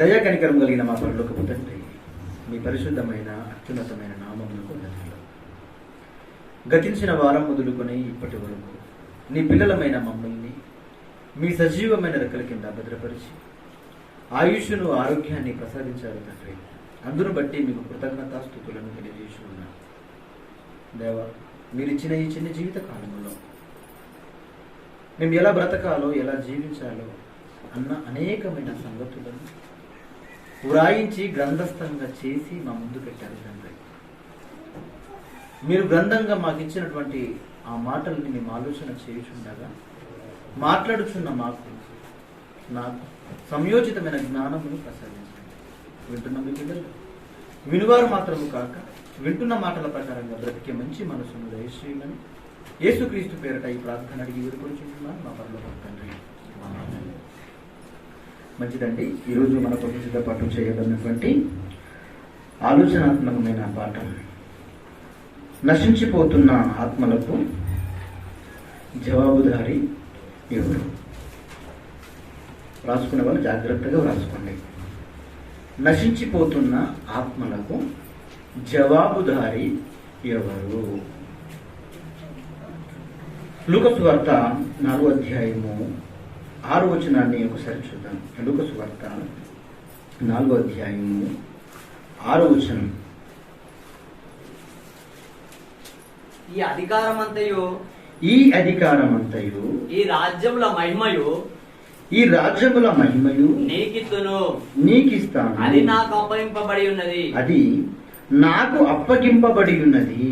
దయా కనికరం కలిగిన మా పరలోకపు తండ్రి, మీ పరిశుద్ధమైన అత్యున్నతమైన నామమునకు వందనాలు. గతించిన వారం మొదలుకొని ఇప్పటి వరకు నీ పిల్లలమైన మమ్మల్ని మీ సజీవమైన రెక్కల కింద భద్రపరిచి ఆయుష్ను ఆరోగ్యాన్ని ప్రసాదించారు తండ్రి. అందును బట్టి మీకు కృతజ్ఞతాస్తుతులను తెలియజేసి ఉన్నాం. దేవా, మీరిచ్చిన ఈ చిన్న జీవిత కాలంలో మేము ఎలా బ్రతకాలో, ఎలా జీవించాలో అన్న అనేకమైన సంగతులను వ్రాయించి గ్రంథస్థంగా చేసి మా ముందు పెట్టారు తండ్రి. మీరు గ్రంథంగా మాకు ఇచ్చినటువంటి ఆ మాటల్ని మేము ఆలోచన చేయుచుండగా మాట్లాడుచున్న నాకు సంయోజితమైన జ్ఞానమును ప్రసాదించండి. వింటున్న మీ పిల్లలు వినువారు మాత్రము కాక వింటున్న మాటల ప్రకారంగా బ్రతికే మంచి మనసును దయచేయమని యేసుక్రీస్తు పేరట ఈ ప్రార్థన అడిగి వేడుకొంచుకుంటున్నాను మా పరలోక తండ్రి. మంచిదండి. ఈరోజు మన కోసం సిద్ధపాటు చేయబడినటువంటి ఆలోచనాత్మకమైన పాఠం, నశించిపోతున్న ఆత్మలకు జవాబుదారి ఎవరు? రాసుకునే వాళ్ళు జాగ్రత్తగా రాసుకోండి. నశించిపోతున్న ఆత్మలకు జవాబుదారి ఎవరు? లూకా సువార్త 4వ అధ్యాయము 6వ వచనాన్ని ఒకసారి చూద్దాం. లూకా సువార్త 4వ అధ్యాయము 6వ వచనం. ఈ అధికారమంతయు ఈ రాజ్యముల మహిమయు నీకిస్తాను. అది నాకు అప్పగింపబడి ఉన్నది.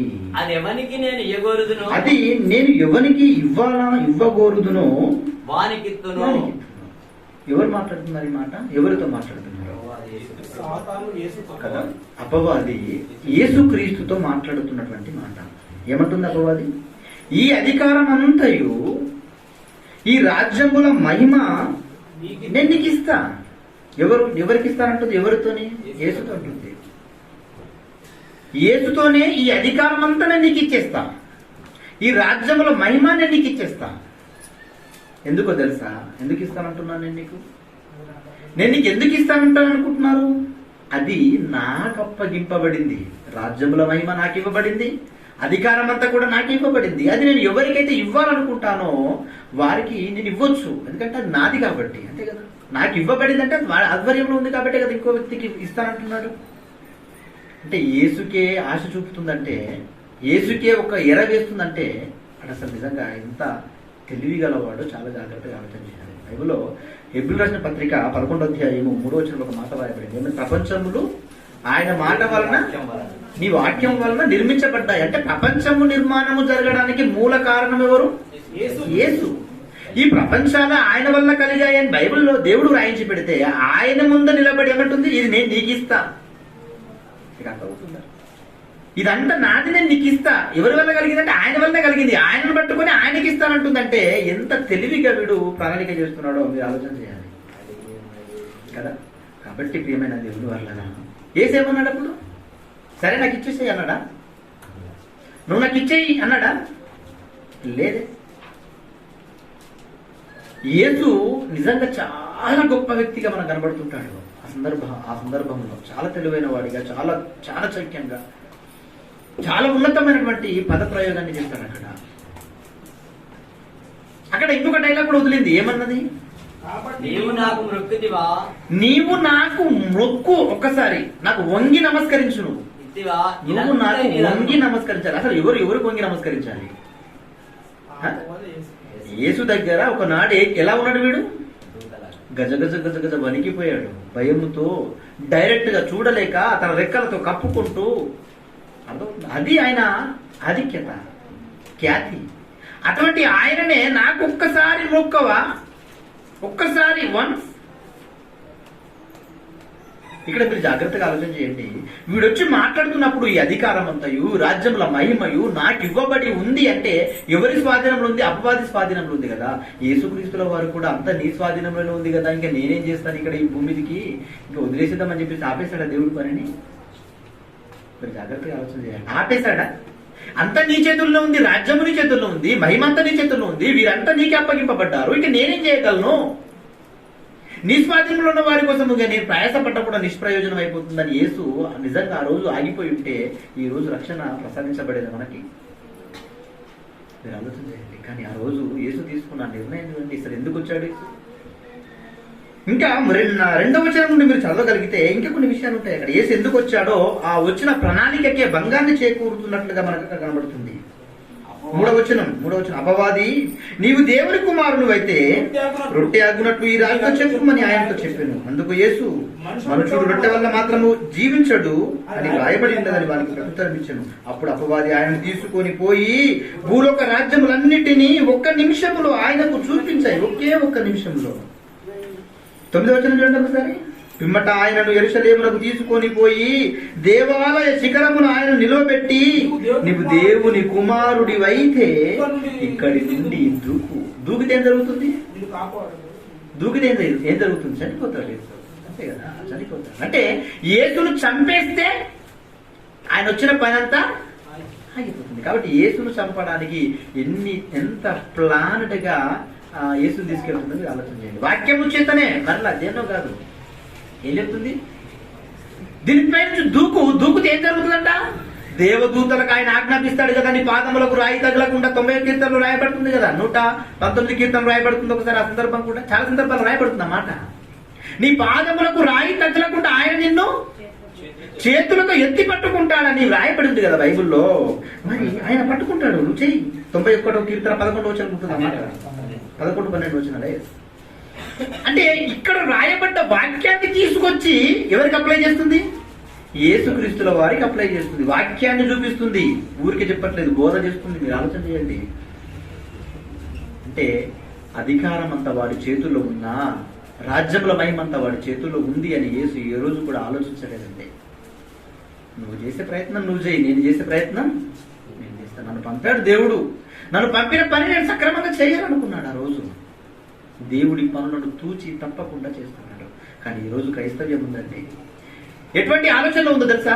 అది నేను ఎవరికి ఇవ్వగోరుదునో వానికిత్తును. ఎవరు మాట్లాడుతున్నారు ఈ మాట? ఎవరితో మాట్లాడుతున్నారు? కదా, అపవాది యేసుక్రీస్తుతో మాట్లాడుతున్నటువంటి మాట. ఏమంటుంది అపవాది? ఈ అధికారం అంతయు, ఈ రాజ్యముల మహిమ నేను నీకు ఇస్తా. ఎవరికి ఇస్తానంటుంది? ఎవరితోని? యేసుతో అంటుంది. యేసుతోనే ఈ అధికారం అంతా నేను నీకు ఇచ్చేస్తా, ఈ రాజ్యముల మహిమ నేను నీకు ఇచ్చేస్తా. ఎందుకో తెలుసా? ఎందుకు ఇస్తానంటున్నాను నేను నీకు ఎందుకు ఇస్తానంటాను అనుకుంటున్నారు? అది నాకు అప్పగింపబడింది. రాజ్యముల మహిమ నాకు ఇవ్వబడింది, అధికారం అంతా కూడా నాకు ఇవ్వబడింది. అది నేను ఎవరికైతే ఇవ్వాలనుకుంటానో వారికి నేను ఇవ్వచ్చు, ఎందుకంటే అది నాది కాబట్టి. అంతే కదా, నాకు ఇవ్వబడింది అంటే ఆధ్వర్యంలో ఉంది కాబట్టి కదా ఇంకో వ్యక్తికి ఇస్తానంటున్నాడు. అంటే యేసుకే ఆశ చూపుతుందంటే, యేసుకే ఒక ఎర వేస్తుందంటే అది అసలు నిజంగా ఎంత తెలివి గలవాడు. చాలా జాగ్రత్తగా ఆలోచన చేయాలి. బైబిల్లో హెబ్రీయులకు రాసిన పత్రిక 11వ అధ్యాయము 3వ వచనంలో ఒక మాట రాయబడింది. ఏమంటే ప్రపంచములు ఆయన మాట వలన, నీ వాక్యం వలన నిర్మించబడ్డాయి. అంటే ప్రపంచము నిర్మాణము జరగడానికి మూల కారణం ఎవరు? యేసు. ఈ ప్రపంచాలు ఆయన వల్ల కలిగాయని బైబిల్లో దేవుడు రాయించి పెడితే ఆయన ముందు నిలబడి ఏమంటుంది? ఇది నేను నీకు ఇస్తా. అర్థమవుతుందా? ఇదంతా నాది, నేను నీకు ఇస్తా. ఎవరి వల్ల కలిగిందంటే ఆయన వల్లనే కలిగింది. ఆయనను పట్టుకొని ఆయనకి ఇస్తానంటుందంటే ఎంత తెలివిగా వీడు ప్రణాళిక చేస్తున్నాడో మీరు ఆలోచన చేయాలి కదా. కాబట్టి ప్రియమైన దేవుడు వల్ల ఏసేమన్నాడు అప్పుడు? సరే నాకు ఇచ్చేసేయి అన్నాడా? నువ్వు నాకు ఇచ్చేయి అన్నాడా? లేదే. యేసు నిజంగా చాలా గొప్ప వ్యక్తిగా మనకు కనబడుతుంటాడు. ఆ సందర్భంలో చాలా తెలివైన వాడిగా, చాలా చాలా చైక్యంగా, చాలా ఉన్నతమైనటువంటి పద ప్రయోగాన్ని చేస్తాడు. అక్కడ ఇంకొక డైలాగ్ కూడా వదిలింది. ఏమన్నది? నీవు నాకు మొక్కు, ఒక్కసారి నాకు వంగి నమస్కరించు. నువ్వు నాకు వంగి నమస్కరించాలి. అసలు ఎవరికి వంగి నమస్కరించాలి? యేసు దగ్గర ఒకనాడు ఎలా ఉన్నాడు వీడు? గజ గజ గజ గజ వణికిపోయాడు భయముతో. డైరెక్ట్ గా చూడలేక తన రెక్కలతో కప్పుకుంటూ. అది ఆయన ఆధిక్యత, ఖ్యాతి. అటువంటి ఆయననే నాకు ఒక్కసారి మొక్కవా, ఒక్కసారి వన్స్. ఇక్కడ మీరు జాగ్రత్తగా ఆలోచన చేయండి. వీడొచ్చి మాట్లాడుతున్నప్పుడు ఈ అధికారం అంతయు, రాజ్యముల మహిమయు నాకు ఇవ్వబడి ఉంది అంటే ఎవరి స్వాధీనంలో ఉంది? అపవాది స్వాధీనంలో ఉంది కదా. యేసుక్రీస్తుల వారు కూడా అంతా నీ స్వాధీనంలోనే ఉంది కదా, ఇంకా నేనేం చేస్తాను ఇక్కడ ఈ భూమిదికి, ఇంకా వదిలేసేద్దామని చెప్పేసి ఆపేశాడా దేవుడి పనిని? మీరు జాగ్రత్తగా ఆలోచన చేయాలి. ఆపేశాడా? అంతా నీ చేతుల్లో ఉంది, రాజ్యము నీ చేతుల్లో ఉంది, మహిమ అంతా నీ చేతుల్లో ఉంది, వీరంతా నీకే అప్పగింపబడ్డారు, ఇక నేనేం చేయగలను? నీ స్వాధీనంలో ఉన్న వారి కోసం నేను ప్రయాసపడ్డ కూడా నిష్ప్రయోజనం అయిపోతుందని యేసు నిజంగా ఆ రోజు ఆగిపోయి ఉంటే ఈ రోజు రక్షణ ప్రసాదించబడేది మనకి. మీరు ఆలోచన చేయండి. కానీ ఆ రోజు యేసు తీసుకున్న నిర్ణయం చూడండి. అసలు ఎందుకు వచ్చాడు యేసు? ఇంకా రెండవ వచనం నుండి మీరు చదవగలిగితే ఇంకా కొన్ని విషయాలు ఉంటాయి అక్కడ. యేసు ఎందుకు వచ్చాడో ఆ వచ్చిన ప్రణాళికకే భంగాన్ని చేకూరుతున్నట్లుగా మనకు అక్కడ కనబడుతుంది. మూడవ వచనం అపవాది నీవు దేవుని కుమారుడు అయితే రొట్టె ఆగునట్లు ఈ రాయితో చెప్పుమని ఆయనతో చెప్పాను. అందుకు యేసు మనుషుడు రొట్టె వల్ల మాత్రము జీవించడు అని రాయబడి ఉండదని వారికి ప్రత్యుత్తరం ఇచ్చాను. అప్పుడు అపవాది ఆయన తీసుకొని పోయి భూలోక రాజ్యములన్నిటినీ ఒక్క నిమిషంలో ఆయనకు చూపించాయి. ఒకే ఒక్క నిమిషంలో. 9వ వచనం చూడండి ఒకసారి. పిమ్మట ఆయనను యెరూషలేమునకు తీసుకొని పోయి దేవాలయ శిఖరమును ఆయన నిలవబెట్టి నీవు దేవుని కుమారుడివైతే ఇక్కడి నుండి దూకితే ఏం జరుగుతుంది? దూకితే ఏం జరుగుతుంది? చనిపోతాడు యేసు. అంతే కదా, చనిపోతాడు. అంటే యేసును చంపేస్తే ఆయన వచ్చిన పని అంతా ఆగిపోతుంది. కాబట్టి యేసును చంపడానికి ఎంత ప్లాన్డ్ గా యేసును తీసుకెళ్తుందని ఆలోచన చేయండి. వాక్యము చేతనే, మరలా దేన్నో కాదు. ఏం చెప్తుంది? దీనిపై నుంచి దూకుతే ఏం జరుగుతుందంట? దేవదూతలకు ఆయన ఆజ్ఞాపిస్తాడు కదా, నీ పాదములకు రాయి తగలకుండా 90 కీర్తనలు రాయబడుతుంది కదా, 119 కీర్తనలు రాయబడుతుంది. ఒకసారి ఆ సందర్భం కూడా చాలా సందర్భాలు రాయబడుతుంది అన్నమాట. నీ పాదములకు రాయి తగలకుండా ఆయన నిన్ను చేతులతో ఎత్తి పట్టుకుంటాడని రాయబడింది కదా బైబుల్లో. మరి ఆయన పట్టుకుంటాడు. నువ్వు చెయ్యి. 91వ కీర్తన 11వ వచనం ఉంటుంది అన్నమాట. 11, 12 వచనాలే. అంటే ఇక్కడ రాయబడ్డ వాక్యాన్ని తీసుకొచ్చి ఎవరికి అప్లై చేస్తుంది? యేసుక్రీస్తుల వారికి అప్లై చేస్తుంది. వాక్యాన్ని చూపిస్తుంది, ఊరికి చెప్పట్లేదు, బోధ చేస్తుంది. మీరు ఆలోచన చేయండి. అంటే అధికారం అంతా వాడి చేతుల్లో ఉన్నా, రాజ్యముల మహిమంతా వాడి చేతుల్లో ఉంది అని యేసు ఏ రోజు కూడా ఆలోచించలేదండి. నువ్వు చేసే ప్రయత్నం నువ్వు చేయి, నేను చేసే ప్రయత్నం నేను చేస్తాను. నన్ను పంపాడు దేవుడు, నన్ను పంపిన పని నేను సక్రమంగా చేయాలనుకున్నాడు. ఆ రోజు దేవుడి పనులను తూచి తప్పకుండా చేస్తున్నాడు. కానీ ఈ రోజు క్రైస్తవ్యం ఉందండి. ఎటువంటి ఆలోచనలో ఉందో తెలుసా?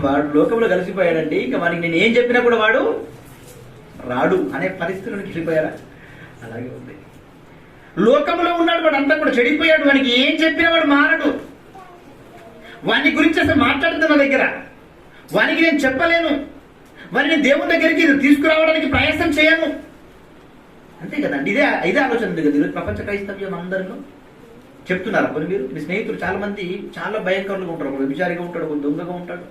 వాడు లోకంలో కలిసిపోయాడండి. ఇంకా వాడికి నేను ఏం చెప్పినా కూడా వాడు రాడు అనే పరిస్థితులకు వెళ్ళిపోయారా? అలాగే ఉంది. లోకంలో ఉన్నాడు, వాడు అంతా కూడా చెడిపోయాడు. వానికి ఏం చెప్పినా వాడు మారడు. వాని గురించి అసలు మాట్లాడుతున్న దగ్గర వానికి నేను చెప్పలేను, వారిని దేవుని దగ్గరికి తీసుకురావడానికి ప్రయాసం చేయను. అంతే కదండి. ఇదే ఆలోచన ఉంది కదా ఈరోజు ప్రపంచ క్రైస్తవ్యం అందరిలో. చెప్తున్నారు కొన్ని మీరు, మీ స్నేహితులు చాలా మంది చాలా భయంకరంగా ఉంటారు. ఒక వ్యభిచారిగా ఉంటాడు, ఒక దొంగగా ఉంటాడు,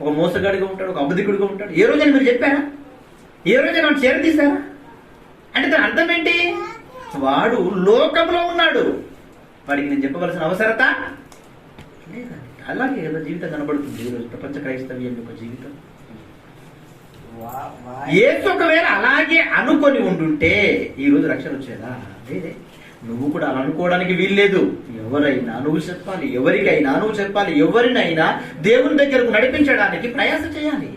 ఒక మోసగాడిగా ఉంటాడు, ఒక అబద్ధికుడిగా ఉంటాడు. ఏ రోజైనా మీరు చెప్పారా? ఏ రోజైనా వాడు చేరదీశారా? అంటే దాని అర్థం ఏంటి? వాడు లోకంలో ఉన్నాడు, వాడికి నేను చెప్పవలసిన అవసరత లేదండి. అలాగే కదా జీవితం కనబడుతుంది ఈరోజు ప్రపంచ క్రైస్తవ్యం యొక్క జీవితం. యేసు ఒకవేళ అలాగే అనుకొని ఉండుంటే ఈ రోజు రక్షణ వచ్చేదా? లేదే. నువ్వు కూడా అలా అనుకోవడానికి వీల్లేదు. ఎవరైనా నువ్వు చెప్పాలి, ఎవరికైనా నువ్వు చెప్పాలి, ఎవరినైనా దేవుని దగ్గరకు నడిపించడానికి ప్రయాస చేయాలి.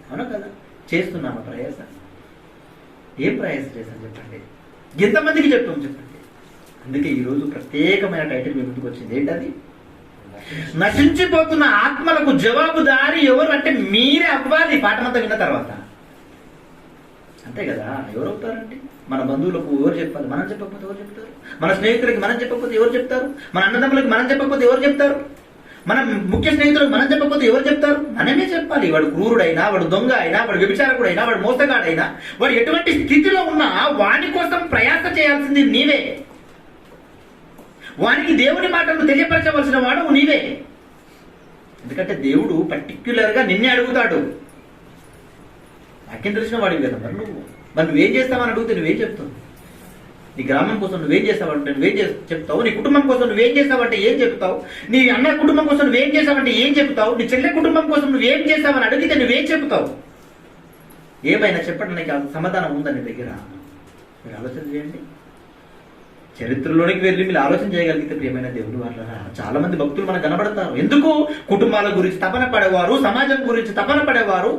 అవునా కదా? చేస్తున్నామా ప్రయాస? ఏం ప్రయాస చేశాను చెప్పండి? ఎంతమందికి చెప్తాం చెప్పండి? అందుకే ఈరోజు ప్రత్యేకమైన టైటిల్ మీ ముందుకు వచ్చింది. ఏంటది? నశించిపోతున్న ఆత్మలకు జవాబుదారి ఎవరు అంటే మీరే అవ్వాలి. పాఠమంతా విన్న తర్వాత అంతే కదా. ఎవరవుతారండి? మన బంధువులకు ఎవరు చెప్పాలి? మనం చెప్పకపోతే ఎవరు చెప్తారు? మన స్నేహితులకి మనం చెప్పకపోతే ఎవరు చెప్తారు? మన అన్నదమ్ములకి మనం చెప్పకపోతే ఎవరు చెప్తారు? మన ముఖ్య స్నేహితులకు మనం చెప్పకపోతే ఎవరు చెప్తారు? మనమే చెప్పాలి. వాడు క్రూరుడైనా, వాడు దొంగ అయినా, వాడు వ్యభిచారకుడైనా, వాడు మోసగాడైనా, వాడు ఎటువంటి స్థితిలో ఉన్నా వాని కోసం ప్రయాస చేయాల్సింది నీవే. వానికి దేవుని మాటలను తెలియపరచవలసిన వాడు నీవే. ఎందుకంటే దేవుడు పర్టిక్యులర్ గా నిన్నే అడుగుతాడు. వాక్యం తెలిసిన వాడివి కదా మరి నువ్వేం చేస్తావని అడిగితే నువ్వేం చెప్తావు? నీ గ్రామం కోసం నువ్వేం చేస్తావంటే నువ్వేం చెప్తావు? నీ కుటుంబం కోసం నువ్వేం చేస్తావంటే ఏం చెప్తావు? నీ అన్న కుటుంబం కోసం నువ్వేం చేస్తావంటే ఏం చెప్తావు? నీ చెల్లె కుటుంబం కోసం నువ్వేం చేస్తావని అడిగితే నువ్వేం చెప్తావు? ఏమైనా చెప్పడానికి సమాధానం ఉందని నీ దగ్గర? మీరు ఆలోచన చేయండి. చరిత్రలోనికి వెళ్ళి మీరు ఆలోచన చేయగలిగితే ప్రియమైన దేవుడు వాళ్ళ చాలా మంది భక్తులు మనకు కనబడతారు. ఎందుకు? కుటుంబాల గురించి తపన పడేవారు, సమాజం గురించి తపన పడేవారు,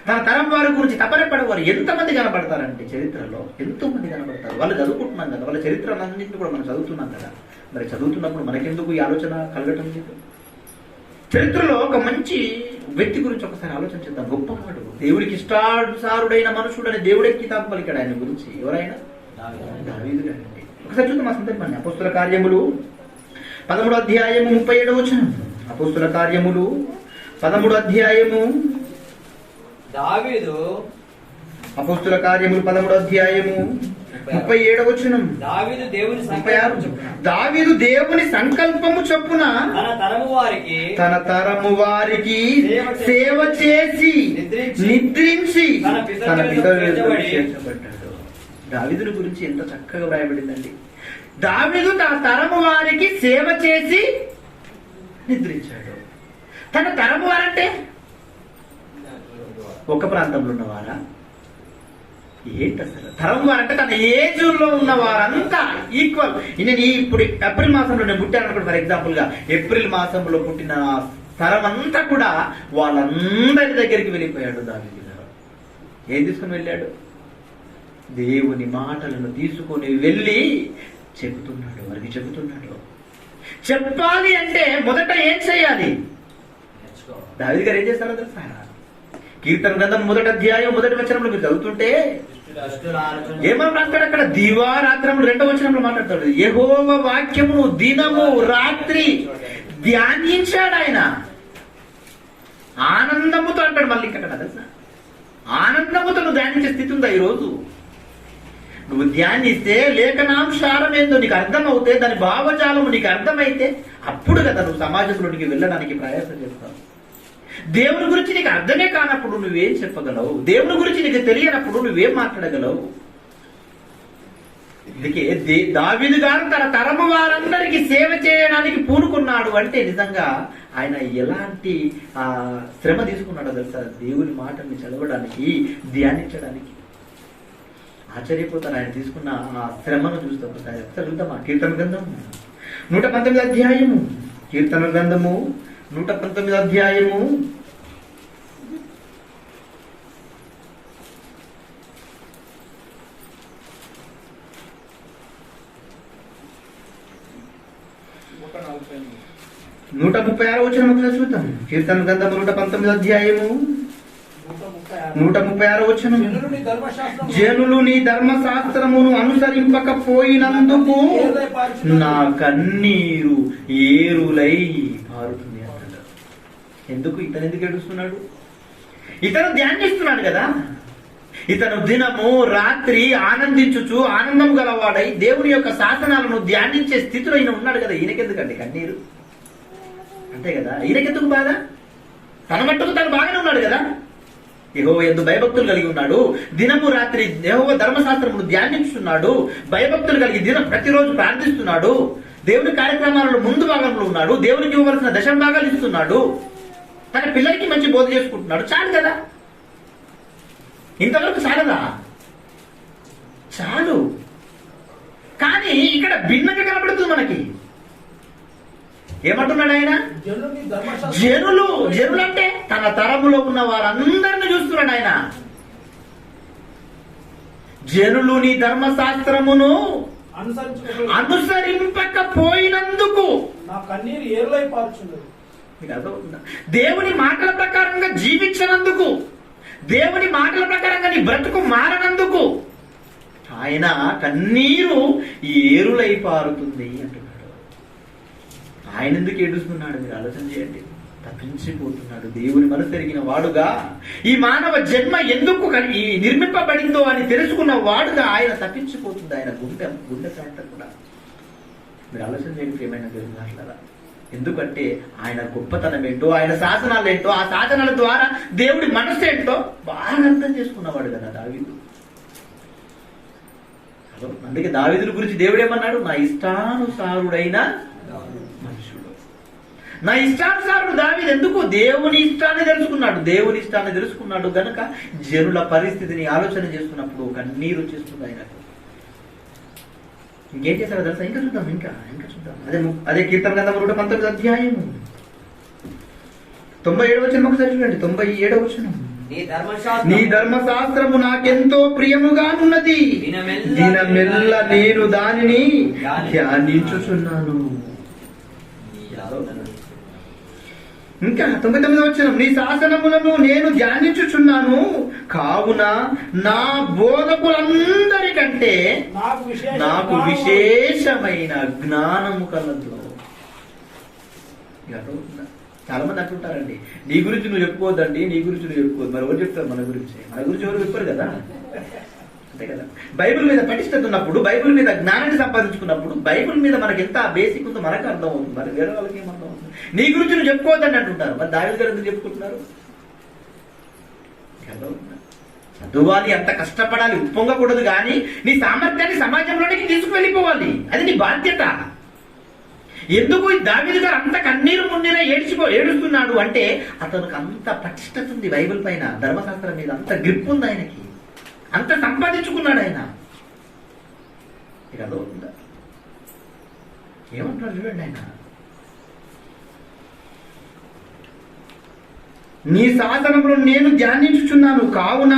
తన తరం వారి గురించి తపన పడేవారు ఎంతమంది కనబడతారంటే చరిత్రలో ఎంతో మంది కనబడతారు. వాళ్ళు చదువుకుంటున్నాం కదా, వాళ్ళ చరిత్రలన్నింటినీ కూడా మనం చదువుతున్నాం కదా. మరి చదువుతున్నప్పుడు మనకెందుకు ఈ ఆలోచన కలగటం లేదు? చరిత్రలో ఒక మంచి వ్యక్తి గురించి ఒకసారి ఆలోచన చేద్దాం. గొప్పవాడు, దేవుడికి ఇష్టానుసారుడైన మనుషుడు అని దేవుడే కితాబు పలికాడు ఆయన గురించి. ఎవరైనా? దావీదు గారండి. ఒకసారి చూద్దాం ఆ సందర్భాన్ని. అపోస్తుల కార్యములు 13వ అధ్యాయము 37వ వచనం. అపోస్తుల కార్యములు 13వ అధ్యాయము దావీదు అపోస్తుల కార్యములు 13వ అధ్యాయము 37వ వచనం. దావీదు దేవుని 36. దావీదు దేవుని సంకల్పము చొప్పున తన తరము వారికి సేవ చేసి నిద్రించి తన పితరులకు చేర్చబడ్డాడు. దావీదుని గురించి ఎంత చక్కగా వ్రాయబడిందండి. దావీదు తన తరము వారికి సేవ చేసి నిద్రించాడు. తన తరము వారంటే ఒక ప్రాంతంలో ఉన్నవారా? ఏంటి అసలు తరం వారంటే తన ఏజ్ లో ఉన్న వారంతా ఈక్వల్. నేను ఇప్పుడు ఏప్రిల్ మాసంలో నేను పుట్టాను అనుకోండి, ఫర్ ఎగ్జాంపుల్ గా ఏప్రిల్ మాసంలో పుట్టిన తరం అంతా కూడా వాళ్ళందరి దగ్గరికి వెళ్ళిపోయాడు దావీదు గారు. ఏం తీసుకుని వెళ్ళాడు? దేవుని మాటలను తీసుకొని వెళ్ళి చెబుతున్నాడు, వారికి చెబుతున్నాడు. చెప్పాలి అంటే మొదట ఏం చేయాలి? దావీదు గారు ఏం చేస్తారో తెలుసా? కీర్తన గ్రంథం 1వ అధ్యాయం 1వ వచనంలో మీరు చదువుతుంటే ఏమని రాస్తాడు అక్కడ? దివారాత్రములు 2వ వచనంలో మాట్లాడతాడు. యెహోవా వాక్యమును దినము రాత్రి ధ్యానించాడు ఆయన. ఆనందముతో అంటాడు మళ్ళీ ఇక్కడ తెలుసా? ఆనందముతో నువ్వు ధ్యానించే స్థితి ఉందా ఈరోజు? నువ్వు ధ్యానిస్తే లేఖనాంశారం ఏందో నీకు అర్థమవుతే, దాని భావజాలము నీకు అర్థమైతే అప్పుడు కదా నువ్వు సమాజంలోనికి వెళ్ళడానికి ప్రయాసం చేస్తావు. దేవుని గురించి నీకు అర్థమే కానప్పుడు నువ్వేం చెప్పగలవు? దేవుని గురించి నీకు తెలియనప్పుడు నువ్వేం మాట్లాడగలవు? అందుకే దావీదు గారు తన తరము వారందరికీ సేవ చేయడానికి పూనుకున్నాడు అంటే నిజంగా ఆయన ఎలాంటి శ్రమ తీసుకున్నాడో తెలుసా? దేవుని మాటల్ని చదవడానికి, ధ్యానించడానికి. ఆశ్చర్యపోతాను ఆయన తీసుకున్న ఆ శ్రమను చూస్తే. ఒకసారి చదువుతామా? కీర్తన గ్రంథం 119వ అధ్యాయము. కీర్తన గ్రంథము 119వ అధ్యాయము 136వ వచనం ఒకసారి చూద్దాం. కీర్తన గ్రంథము 119వ అధ్యాయము 136వ వచనం. జనులు నీ ధర్మశాస్త్రమును అనుసరింపకపోయినందుకు నా కన్నీరు ఏరులై పారుతుంది అన్నాడు. ఎందుకు? ఇతను ఎందుకు ఏడుస్తున్నాడు? ఇతను ధ్యానిస్తున్నాడు కదా. ఇతను దినము రాత్రి ఆనందించుచు ఆనందం గలవాడై దేవుని యొక్క శాసనాలను ధ్యానించే స్థితిలో ఈయన ఉన్నాడు కదా. ఈయనకెందుకండి కన్నీరు? అంతే కదా. ఈయనకెందుకు బాధ? తన మట్టుకు తను బాగానే ఉన్నాడు కదా. యెహోవా యందు భయభక్తులు కలిగి ఉన్నాడు. దినము రాత్రి యెహోవా ధర్మశాస్త్రమును ధ్యానించుతున్నాడు. భయభక్తులు కలిగి ప్రతిరోజు ప్రార్థిస్తున్నాడు. దేవుని కార్యక్రమాలలో ముందు భాగంలో ఉన్నాడు. దేవునికి ఇవ్వవలసిన దశంభాగాలు ఇస్తున్నాడు. తన పిల్లలకి మంచి బోధ చేసుకుంటున్నాడు. చాలు కదా. ఇంతవరకు చాలదా? చాలు. కానీ ఇక్కడ భిన్నంగా కనబడుతుంది మనకి. ఏమంటున్నాడు ఆయన? జనులు అంటే తన తరములో ఉన్న వారందరిని చూస్తున్నాడు ఆయన. జనులు నీ ధర్మశాస్త్రమును అనుసరింపకపోయినందుకు దేవుని మాటల ప్రకారంగా జీవించినందుకు, దేవుని మాటల ప్రకారంగా నీ బ్రతుకు మారనందుకు ఆయన కన్నీరు ఏరులై పారుతుంది అంటున్నాడు. ఆయన ఎందుకు ఏడుస్తున్నాడు? మీరు ఆలోచన చేయండి. తప్పించిపోతున్నాడు. దేవుని మనసు ఎరిగిన వాడుగా, ఈ మానవ జన్మ ఎందుకు నిర్మింపబడిందో అని తెలుసుకున్న వాడుగా ఆయన తప్పించిపోతుంది. ఆయన గుండె కాంట కూడా. మీరు ఆలోచన చేయండి ఏమైనా దేవుని. ఎందుకంటే ఆయన గొప్పతనం ఏంటో, ఆయన శాసనాలు ఏంటో, ఆ శాసనాల ద్వారా దేవుడి మనసు ఏంటో బాగా అర్థం చేసుకున్నవాడు కదా దావీదు. అందుకే దావీదుల గురించి దేవుడు ఏమన్నాడు? నా ఇష్టానుసారుడైన మనుషుడు. నా ఇష్టానుసారుడు దావీదు. ఎందుకు? దేవుని ఇష్టాన్ని తెలుసుకున్నాడు. దేవుని ఇష్టాన్ని తెలుసుకున్నాడు గనక జనుల పరిస్థితిని ఆలోచన చేస్తున్నప్పుడు కన్నీరు చేస్తుంది ఆయనకు. ఇంకేం చేశారో తెలుసా? ఇంకా చూద్దాం. ఇంకా చూద్దాం. అదే కీర్తన గ్రంథం 119వ అధ్యాయము 97వ వచనం ఒకసారి చూడండి. 97వ వచనం. నీ ధర్మశాస్త్రము నాకెంతో ప్రియముగానున్నది, దినమెల్ల నేను దానిని ధ్యానించుచున్నాను. ఇంకా 99వ వచనం. నీ శాసనములను నేను ధ్యానించుచున్నాను, కావున నా బోధకులందరికంటే నాకు విశేషమైన జ్ఞానము కలదు. ఇక అర్థమవుతుందా? చాలా మంది అంటుంటారండి, నీ గురించి నువ్వు చెప్పుకోవద్దండి, నీ గురించి నువ్వు చెప్పుకోవద్దు. మరి ఎవరు చెప్తారు మన గురించి? మన గురించి ఎవరు చెప్పారు కదా, అంతే కదా. బైబిల్ మీద పటిష్టత ఉన్నప్పుడు, బైబిల్ మీద జ్ఞానాన్ని సంపాదించుకున్నప్పుడు, బైబిల్ మీద మనకి ఎంత బేసిక్ ఉందో మనకు అర్థం అవుతుంది. మరి వేరే వాళ్ళకి ఏం అర్థం అవుతుంది? నీ గురించి నువ్వు చెప్పుకోవద్దని అంటుంటారు. మరి దావీదు గారు ఎందుకు చెప్పుకుంటున్నారు? చదువాలి, అంత కష్టపడాలి, ఉప్పొంగకూడదు. కానీ నీ సామర్థ్యాన్ని సమాజంలోనికి తీసుకువెళ్ళిపోవాలి, అది నీ బాధ్యత. ఎందుకు దావీదు గారు అంత కన్నీరు మున్నీరా ఏడుస్తున్నాడు అంటే అతనికి అంత పటిష్టత ఉంది బైబిల్ పైన, ధర్మశాస్త్రం మీద అంత గ్రిప్ ఉంది ఆయనకి, అంత సంపాదించుకున్నాడు ఆయన. ఇక అదో ఉందా? ఏమంటున్నారు చూడండి ఆయన, నీ శాసనములు నేను ధ్యానించుచున్నాను, కావున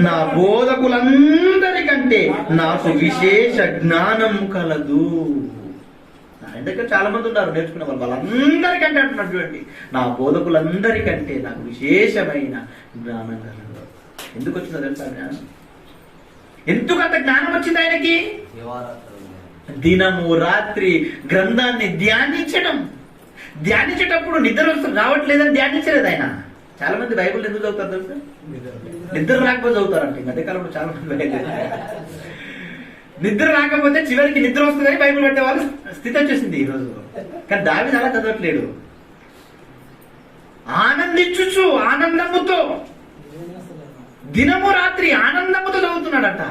నా బోధకులందరికంటే నాకు విశేష జ్ఞానం కలదు. ఆయన దగ్గర చాలా మంది ఉన్నారు నేర్చుకునే వాళ్ళు, వాళ్ళందరికంటే అంటున్నారు చూడండి, నా బోధకులందరికంటే నాకు విశేషమైన జ్ఞానం కలదు. ఎందుకు వచ్చిందో తెలుసా జ్ఞానం? ఎందుకు అంత జ్ఞానం వచ్చింది ఆయనకి? దినము రాత్రి గ్రంథాన్ని ధ్యానించేటప్పుడు నిద్ర రావట్లేదని ధ్యానించలేదు ఆయన. చాలా మంది బైబిల్ ఎందుకు చదువుతారు తెలుసా? నిద్ర రాకపోతే చదువుతారంట. ఈ మధ్యకాలంలో చాలా మంది నిద్ర రాకపోతే చివరికి నిద్ర వస్తుందని బైబిల్ పట్టే వాళ్ళ స్థితి వచ్చేసింది ఈ రోజు. కానీ దావీదు అలా చదవట్లేడు, ఆనందించుచు ఆనందముతో దినము రాత్రి ఆనందముతో చదువుతున్నాడట.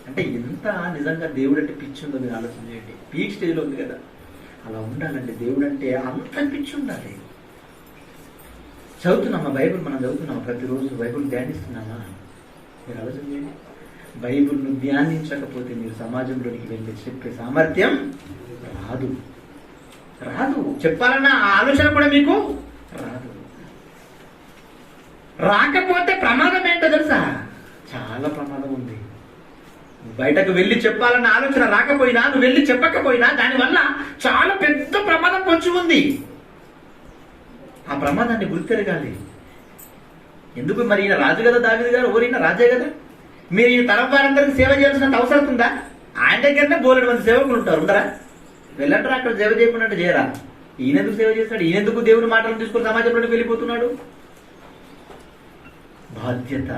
అంటే ఎంత నిజంగా దేవుడు అంటే పిచ్చి ఉందో మీరు ఆలోచన చేయండి. పీక్ స్టేజ్లో ఉంది కదా, అలా ఉండాలంటే దేవుడు అంటే అంత పిచ్చి ఉండాలి. చదువుతున్నామా బైబిల్? మనం చదువుతున్నామా ప్రతిరోజు? బైబిల్ ధ్యానిస్తున్నామా? మీరు ఆలోచన చేయండి. బైబిల్ను ధ్యానించకపోతే మీరు సమాజంలోనికి వెళ్ళి చెప్పే సామర్థ్యం రాదు. చెప్పాలన్న ఆలోచన కూడా మీకు రాకపోతే ప్రమాదం ఏంటో తెలుసా? చాలా ప్రమాదం ఉంది. బయటకు వెళ్ళి చెప్పాలన్న ఆలోచన రాకపోయినా, నువ్వు వెళ్ళి చెప్పకపోయినా దానివల్ల చాలా పెద్ద ప్రమాదం పొంచి ఉంది. ఆ ప్రమాదాన్ని గుర్తెరగాలి. ఎందుకు మరి ఈయన రాజు కదా దావీదు గారు, ఎవరైనా రాజే కదా. మీరు ఈ తరం వారందరికీ సేవ చేయాల్సినంత అవసరం ఉందా? ఆయన దగ్గరనే బోలెడు మంది సేవకులు ఉంటారు, ఉండరా? వెళ్ళంటారా అక్కడ సేవ చేయకుండా చేయరా? ఈయనెందుకు సేవ చేస్తాడు? ఈయనెందుకు దేవుని మాటలు తీసుకుని సమాజంలోకి వెళ్ళిపోతున్నాడు? బాధ్యత.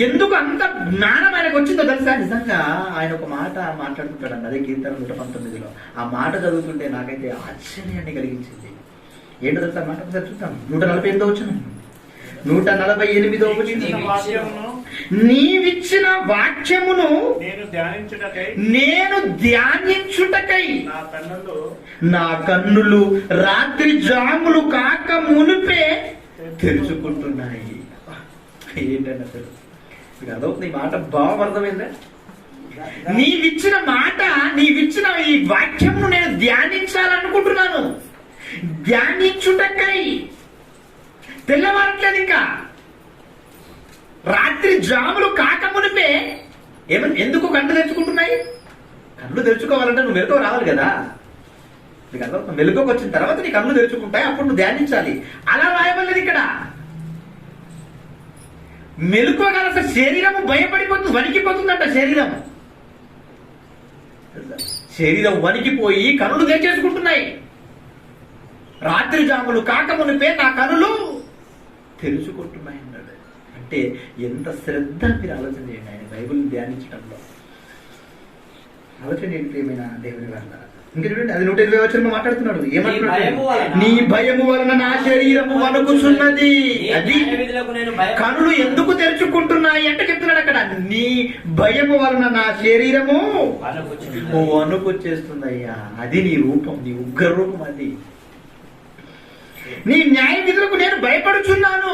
ఎందుకు అంత జ్ఞానం ఆయనకు వచ్చిందో తెలుసా? నిజంగా ఆయన ఒక మాట మాట్లాడుతుంటాడు, అదే కీర్తన 119లో. ఆ మాట చదువుతుంటే నాకైతే ఆశ్చర్యాన్ని కలిగించింది. ఏంటో తెలుసా మాట? ఒకసారి చూద్దాం. 148వ వచనం, 148వ వచనం, నీవిచ్చిన వాక్యమును నేను ధ్యానించుటకై నా కన్నులు రాత్రి జాములు కాక మునిపే తెరుచుకుంటున్నాయి. ఏంటంటే అసలు మీకు అదవుతుంది ఈ మాట భావం అర్థమైందా? నీవిచ్చిన ఈ వాక్యమును నేను ధ్యానించాలనుకుంటున్నాను. ధ్యానించుటకై తెల్లవారట్లేదు ఇంకా, రాత్రి జాములు కాకమునిపే. ఎందుకు కళ్ళు తెరుచుకుంటున్నాయి? కళ్ళు తెరుచుకోవాలంటే నువ్వు మెలకువ రావాలి కదా. నీకు అర్థం? మెలకువకు వచ్చిన తర్వాత నీ కళ్ళు తెరుచుకుంటాయి, అప్పుడు నువ్వు ధ్యానించాలి. అలా రాయబడలేదు ఇక్కడ. మెలకువగా అసలు శరీరము భయపడిపోతుంది, వణికిపోతుందంట. శరీరం వణికిపోయి కనులు తెరిచేసుకుంటున్నాయి. రాత్రి జాములు కాకమునిపే నా కనులు తెరుచుకుంటున్నాయి అన్నాడు. అంటే ఎంత శ్రద్ధ మీరు ఆలోచన చేయండి ఆయన బైబిల్ ధ్యానించడంలో. ఆలోచన ఏంటి ఏమైనా దేవుని వల్ల. ఇంకా చూడండి, అది 120వ వచనంలో మాట్లాడుతున్నాడు. ఏమంటున్నాడు? నీ భయము వలన నా శరీరము వణుకుచున్నది. అది కనులు ఎందుకు తెరుచుకుంటున్నాయి అంటే చెప్తున్నాడు అక్కడ, నీ భయము వలన నా శరీరము వణుకొచ్చేస్తుందయ్యా. అది నీ రూపం, నీ ఉగ్ర రూపం. అది నీ న్యాయ విధులకు నేను భయపడుచున్నాను.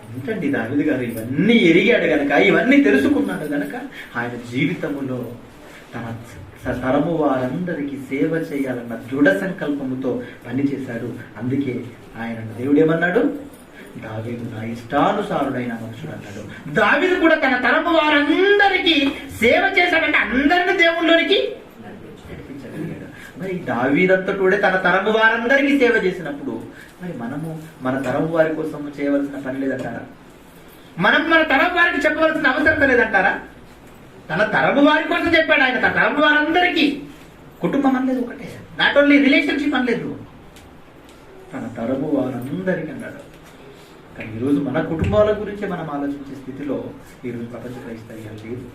ఏంటండి దావీదు గారు ఇవన్నీ ఎరిగాడు గనక, ఇవన్నీ తెలుసుకున్నాడు గనక ఆయన జీవితములో తన తరము వారందరికీ సేవ చేయాలన్న దృఢ సంకల్పముతో పనిచేశాడు. అందుకే ఆయన దేవుడు ఏమన్నాడు? దావీదు నా ఇష్టానుసారుడైన మనుషుడు అన్నాడు. దావీదు కూడా తన తరము వారందరికీ సేవ చేశాడంటే అందరిని దేవుళ్ళలోనికి నడిపించగలిగాడు. మరి దావీదంతటోడే తన తరము వారందరికీ సేవ చేసినప్పుడు మరి మనము మన తరం వారి కోసం చేయవలసిన పని లేదంటారా? మనం మన తరం వారికి చెప్పవలసిన అవసరం లేదంటారా? తన తరము వారి కోసం చెప్పాడు ఆయన. తన తరము వారందరికీ. కుటుంబం అనలేదు, ఒకటే. నాట్ ఓన్లీ రిలేషన్షిప్ అనలేదు, తన తరము వారందరికీ అన్నాడు. కానీ ఈరోజు మన కుటుంబాల గురించి మనం ఆలోచించే స్థితిలో ఈరోజు ప్రపంచ క్రైస్తవ్యం లేదు.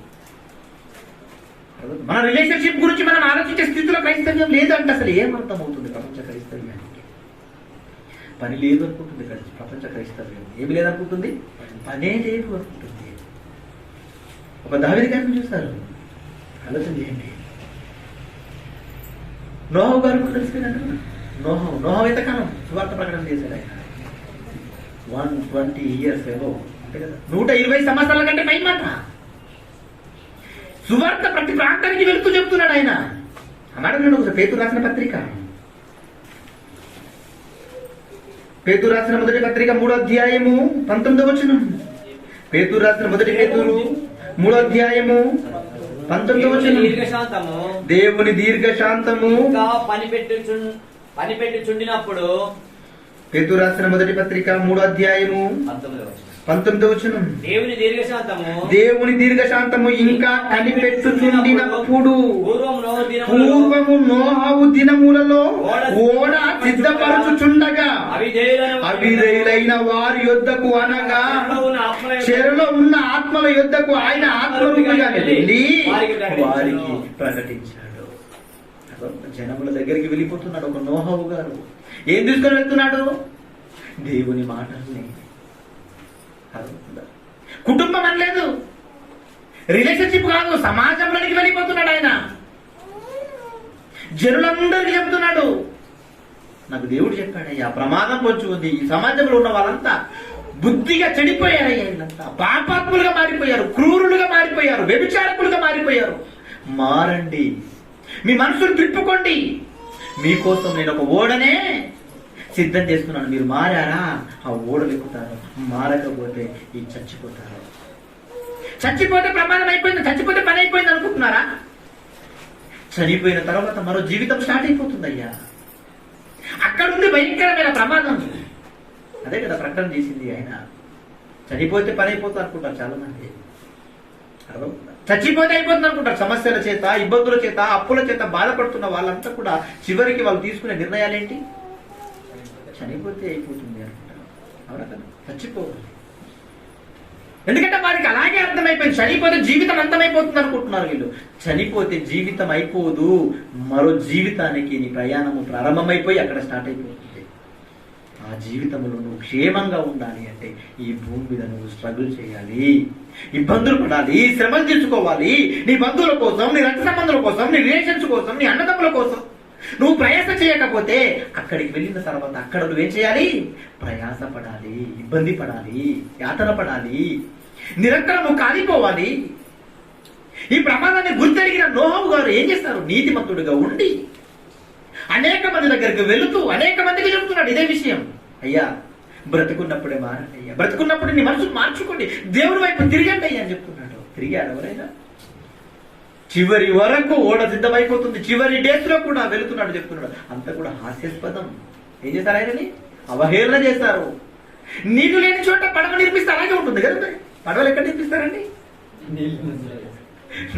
మన రిలేషన్షిప్ గురించి మనం ఆలోచించే స్థితిలో క్రైస్తవ్యం లేదు అంటే అసలు ఏమర్థం అవుతుంది ప్రపంచ క్రైస్తవ్యానికి? పని లేదు అనుకుంటుంది ప్రపంచ క్రైస్తవ్యం. ఏమి లేదనుకుంటుంది? పనే లేదు అనుకుంటుంది. ఒక దావీదు గారిని చూశారు, ఆలోచన చేయండి. నోహు గారు కూడా తెలుసు కదా. నోహు ఎంతకాలం సువార్త ప్రకటన చేశాడు ఆయన? 120 years ఏదో అంతే కదా. 120 సంవత్సరాల కంటే పైమాట సువార్త ప్రతి ప్రాంతానికి వెళుతూ చెప్తున్నాడు ఆయన. అన్నాడు నేను ఒకసారి పేతురు రాసిన పత్రిక, పేతురు రాసిన మొదటి పత్రిక 3వ అధ్యాయము 19వ వచనం. పేతురు రాసిన మొదటి పేతురు 3వ అధ్యాయము 19వ వచనం. దీర్ఘశాంతము దేవుని దీర్ఘశాంతము ఇంకా పనిపెట్టుచుండినప్పుడు. పేతురు రాసిన మొదటి పత్రిక 3వ అధ్యాయము 19వ వచనం. దేవుని దీర్ఘశాంతము ఇంకా కనిపెట్టుచుండినప్పుడు పూర్వము నోహవు దినములలో ఓడ సిద్ధపరచుచుండగా అవిధేయులైన వారి యొద్దకు అనగా చెరలో ఉన్న ఆత్మల యొద్దకు ఆయన ఆత్మరూపిగా వెళ్ళి వారికి ప్రకటించాడు. జనముల దగ్గరికి వెళ్ళిపోతున్నాడు ఒక నోహవు గారు. ఏం తీసుకొని వెళ్తున్నాడు? దేవుని మాటల్ని. కుటుంబం అనలేదు, రిలేషన్షిప్ కాదు, సమాజంలోనికి వెళ్ళిపోతున్నాడు ఆయన. జనులందరికీ చెప్తున్నాడు, నాకు దేవుడు చెప్పాడయ్యా ప్రమాదం పొంచి ఉంది. ఈ సమాజంలో ఉన్న వాళ్ళంతా బుద్ధిగా చెడిపోయారయ్యా. వీళ్ళంతా పాపాత్ములుగా మారిపోయారు, క్రూరులుగా మారిపోయారు, వ్యభిచారకులుగా మారిపోయారు. మారండి, మీ మనసును తిప్పుకోండి. మీకోసం నేను ఒక ఓడనే సిద్ధం చేస్తున్నాను. మీరు మారారా ఆ ఓడలు ఎక్కుతారు, మారకపోతే ఈ చచ్చిపోతారు. చచ్చిపోతే ప్రమాదం అయిపోయింది, చచ్చిపోతే పని అయిపోయింది అనుకుంటున్నారా? చనిపోయిన తర్వాత మరో జీవితం స్టార్ట్ అయిపోతుందయ్యా. అక్కడ ఉంది భయంకరమైన ప్రమాదం. అదే కదా ప్రకటన చేసింది ఆయన. చనిపోతే పని అయిపోతుంది అనుకుంటారు చాలా మంది. చచ్చిపోతే అయిపోతుంది అనుకుంటారు. సమస్యల చేత, ఇబ్బందుల చేత, అప్పుల చేత బాధపడుతున్న వాళ్ళంతా కూడా చివరికి వాళ్ళు తీసుకునే నిర్ణయాలేంటి? చనిపోతే అయిపోతుంది అనుకుంటారు. అవునా కదా? చచ్చిపోవాలి. ఎందుకంటే వారికి అలాగే అర్థమైపోయింది. చనిపోతే జీవితం అంతమైపోతుంది అనుకుంటున్నారు వీళ్ళు. చనిపోతే జీవితం అయిపోదు, మరో జీవితానికి నీ ప్రయాణము ప్రారంభమైపోయి అక్కడ స్టార్ట్ అయిపోతుంది. ఆ జీవితంలో నువ్వు క్షేమంగా ఉండాలి అంటే ఈ భూమి మీద నువ్వు స్ట్రగుల్ చేయాలి, ఇబ్బందులు పడాలి, శ్రమలు తీర్చుకోవాలి. నీ బంధువుల కోసం, నీ రక్త సంబంధుల కోసం, నీ రిలేషన్స్ కోసం, నీ అన్నదమ్ముల కోసం నువ్వు ప్రయాస చేయకపోతే అక్కడికి వెళ్ళిన తర్వాత అక్కడ నువ్వేం చేయాలి? ప్రయాస పడాలి, ఇబ్బంది పడాలి, యాతన పడాలి, నిరంతరము కాలిపోవాలి. ఈ ప్రమాదాన్ని గుర్తెరిగిన నోహవు గారు ఏం చేస్తారు? నీతిమంతుడిగా ఉండి అనేక మంది దగ్గరికి వెళుతూ అనేక మందికి చెబుతున్నాడు ఇదే విషయం. అయ్యా బ్రతుకున్నప్పుడే మారండి అయ్యా, బ్రతుకున్నప్పుడు నీ మనసును మార్చుకోండి, దేవుడి వైపు తిరిగండి అయ్యా అని చెప్తున్నాడు. తిరిగాడు ఎవరైనా? చివరి వరకు ఓడ సిద్ధమైపోతుంది, చివరి డేస్ లో కూడా వెళుతున్నాడు చెప్తున్నాడు. అంత కూడా హాస్యాస్పదం. ఏం చేశారు? ఆయనని అవహేళన చేశారు. నీళ్లు లేని చోట పడవ నిర్మిస్తే అలాగే ఉంటుంది కదా. మరి పడవలు ఎక్కడ నిర్మిస్తారండి?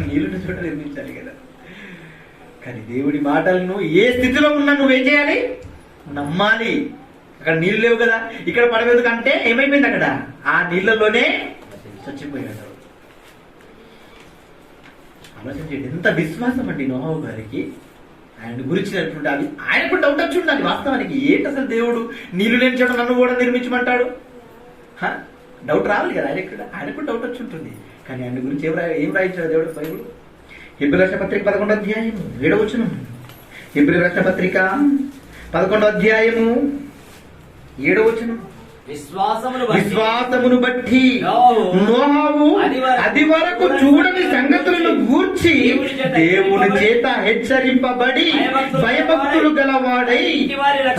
నీళ్ళున్న చోట నిర్మించాలి కదా. కానీ దేవుడి మాటలను ఏ స్థితిలో ఉన్నా నువ్వేం చేయాలి? నమ్మాలి. అక్కడ నీళ్ళు లేవు కదా, ఇక్కడ పడవేందుకు అంటే ఏమైపోయింది? అక్కడ ఆ నీళ్ళలోనే చచ్చిపోయాడు. ఆలోచన చేయండి, ఎంత విశ్వాసం అండి నోహవు గారికి. ఆయన గురించినటువంటి అది ఆయనకు డౌట్ వచ్చి ఉండాలి వాస్తవానికి. ఏంటి అసలు దేవుడు నీళ్లు లేని చోట నన్ను కూడా నిర్మించమంటాడు? డౌట్ రావాలి కదా ఆయనకు డౌట్ వచ్చి ఉంటుంది. కానీ ఆయన గురించి ఏం రాయించాడు దేవుడు బైబుల్? హెబ్రీ రాసిన పత్రిక 11వ అధ్యాయము 7వ వచనం. హెబ్రీ రాసిన పత్రిక 11వ అధ్యాయము 7వ వచనం. విశ్వాసమును బట్టి నోహవు అది వరకు చూడని సంగతులను గూర్చి దేవుని చేత హెచ్చరింపబడి భయభక్తులు గలవాడై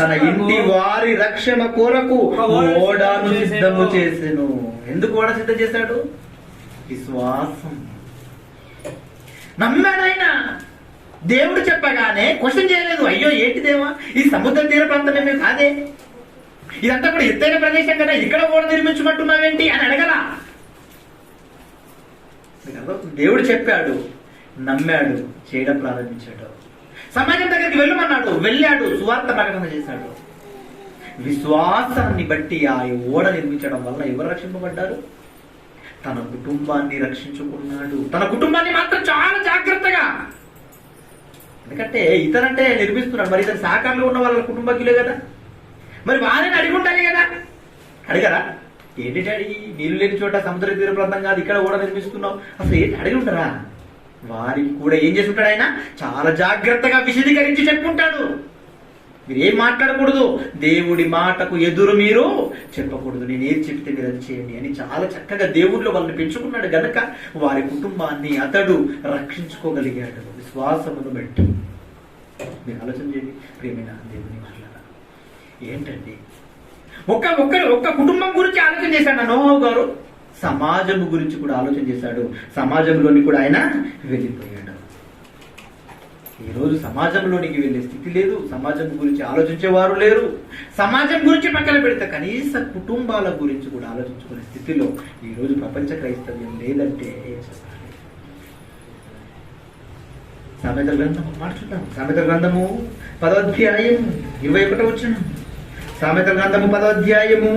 తన ఇంటి వారి రక్షణ కొరకు ఓడను సిద్ధము చేసెను. ఎందుకు ఓడ సిద్ధం చేశాడు? విశ్వాసం. నమ్మాడు ఆయన. దేవుడు చెప్పగానే క్వశ్చన్ చేయలేదు. అయ్యో ఏంటి దేవా, ఈ సముద్ర తీర ప్రాంతమే మేము కాదే, ఇదంతా కూడా ఎత్తైన ప్రదేశం కదా, ఇక్కడ ఓడ నిర్మించమంటున్నావేంటి అని అడగల. మీకు అర్థమవుతుంది? దేవుడు చెప్పాడు, నమ్మాడు, చేయడం ప్రారంభించాడు. సమాజం దగ్గరికి వెళ్ళమన్నాడు, వెళ్ళాడు, సువార్త ప్రకటన చేశాడు. విశ్వాసాన్ని బట్టి ఆ ఓడ నిర్మించడం వల్ల ఎవరు రక్షింపబడ్డారు? తన కుటుంబాన్ని రక్షించుకున్నాడు. తన కుటుంబాన్ని మాత్రం చాలా జాగ్రత్తగా. ఎందుకంటే ఇతరంటే నిర్మిస్తున్నాడు, మరి ఇతను సహకారంలో ఉన్న వాళ్ళ కుటుంబకులే కదా, మరి వాళ్ళని అడిగి ఉండాలి కదా. అడిగారా? ఏంటి డాడీ నీళ్ళు లేని చోట సముద్ర తీర ప్రాంతం కాదు, ఇక్కడ ఓడ నిర్మిస్తున్నావు, అసలు ఏంటి అడిగి ఉంటారా? వారికి కూడా ఏం చేసి ఉంటాడు ఆయన? చాలా జాగ్రత్తగా విశదీకరించి చెప్పుకుంటాడు. మీరు ఏం మాట్లాడకూడదు, దేవుడి మాటకు ఎదురు మీరు చెప్పకూడదు, నేను ఏది చెప్తే మీరు అది చేయండి అని చాలా చక్కగా దేవుడిలో వాళ్ళని పెంచుకున్నాడు గనక వారి కుటుంబాన్ని అతడు రక్షించుకోగలిగాడు విశ్వాసమును బట్టి. మీరు ఆలోచన చేయండి ప్రియమైన దేవుని మాట్లాడాలి. ఏంటండి ఒక్క కుటుంబం గురించి ఆలోచన చేశాడు నోహు గారు, సమాజం గురించి కూడా ఆలోచన చేశాడు. సమాజంలోని కూడా ఆయన వెళ్ళిపోయాడు. ఈరోజు సమాజంలోనికి వెళ్ళే స్థితి లేదు, సమాజం గురించి ఆలోచించేవారు లేరు. సమాజం గురించి పక్కన పెడితే కనీస కుటుంబాల గురించి కూడా ఆలోచించుకునే స్థితిలో ఈరోజు ప్రపంచ క్రైస్తవ్యం లేదంటే ఏం చెప్పాలి? సామెతల గ్రంథం మాట్లాడుతాం. సామెతల గ్రంథము 10వ అధ్యాయం 21వ వచనం. సామెతల గ్రంథము 10వ అధ్యాయము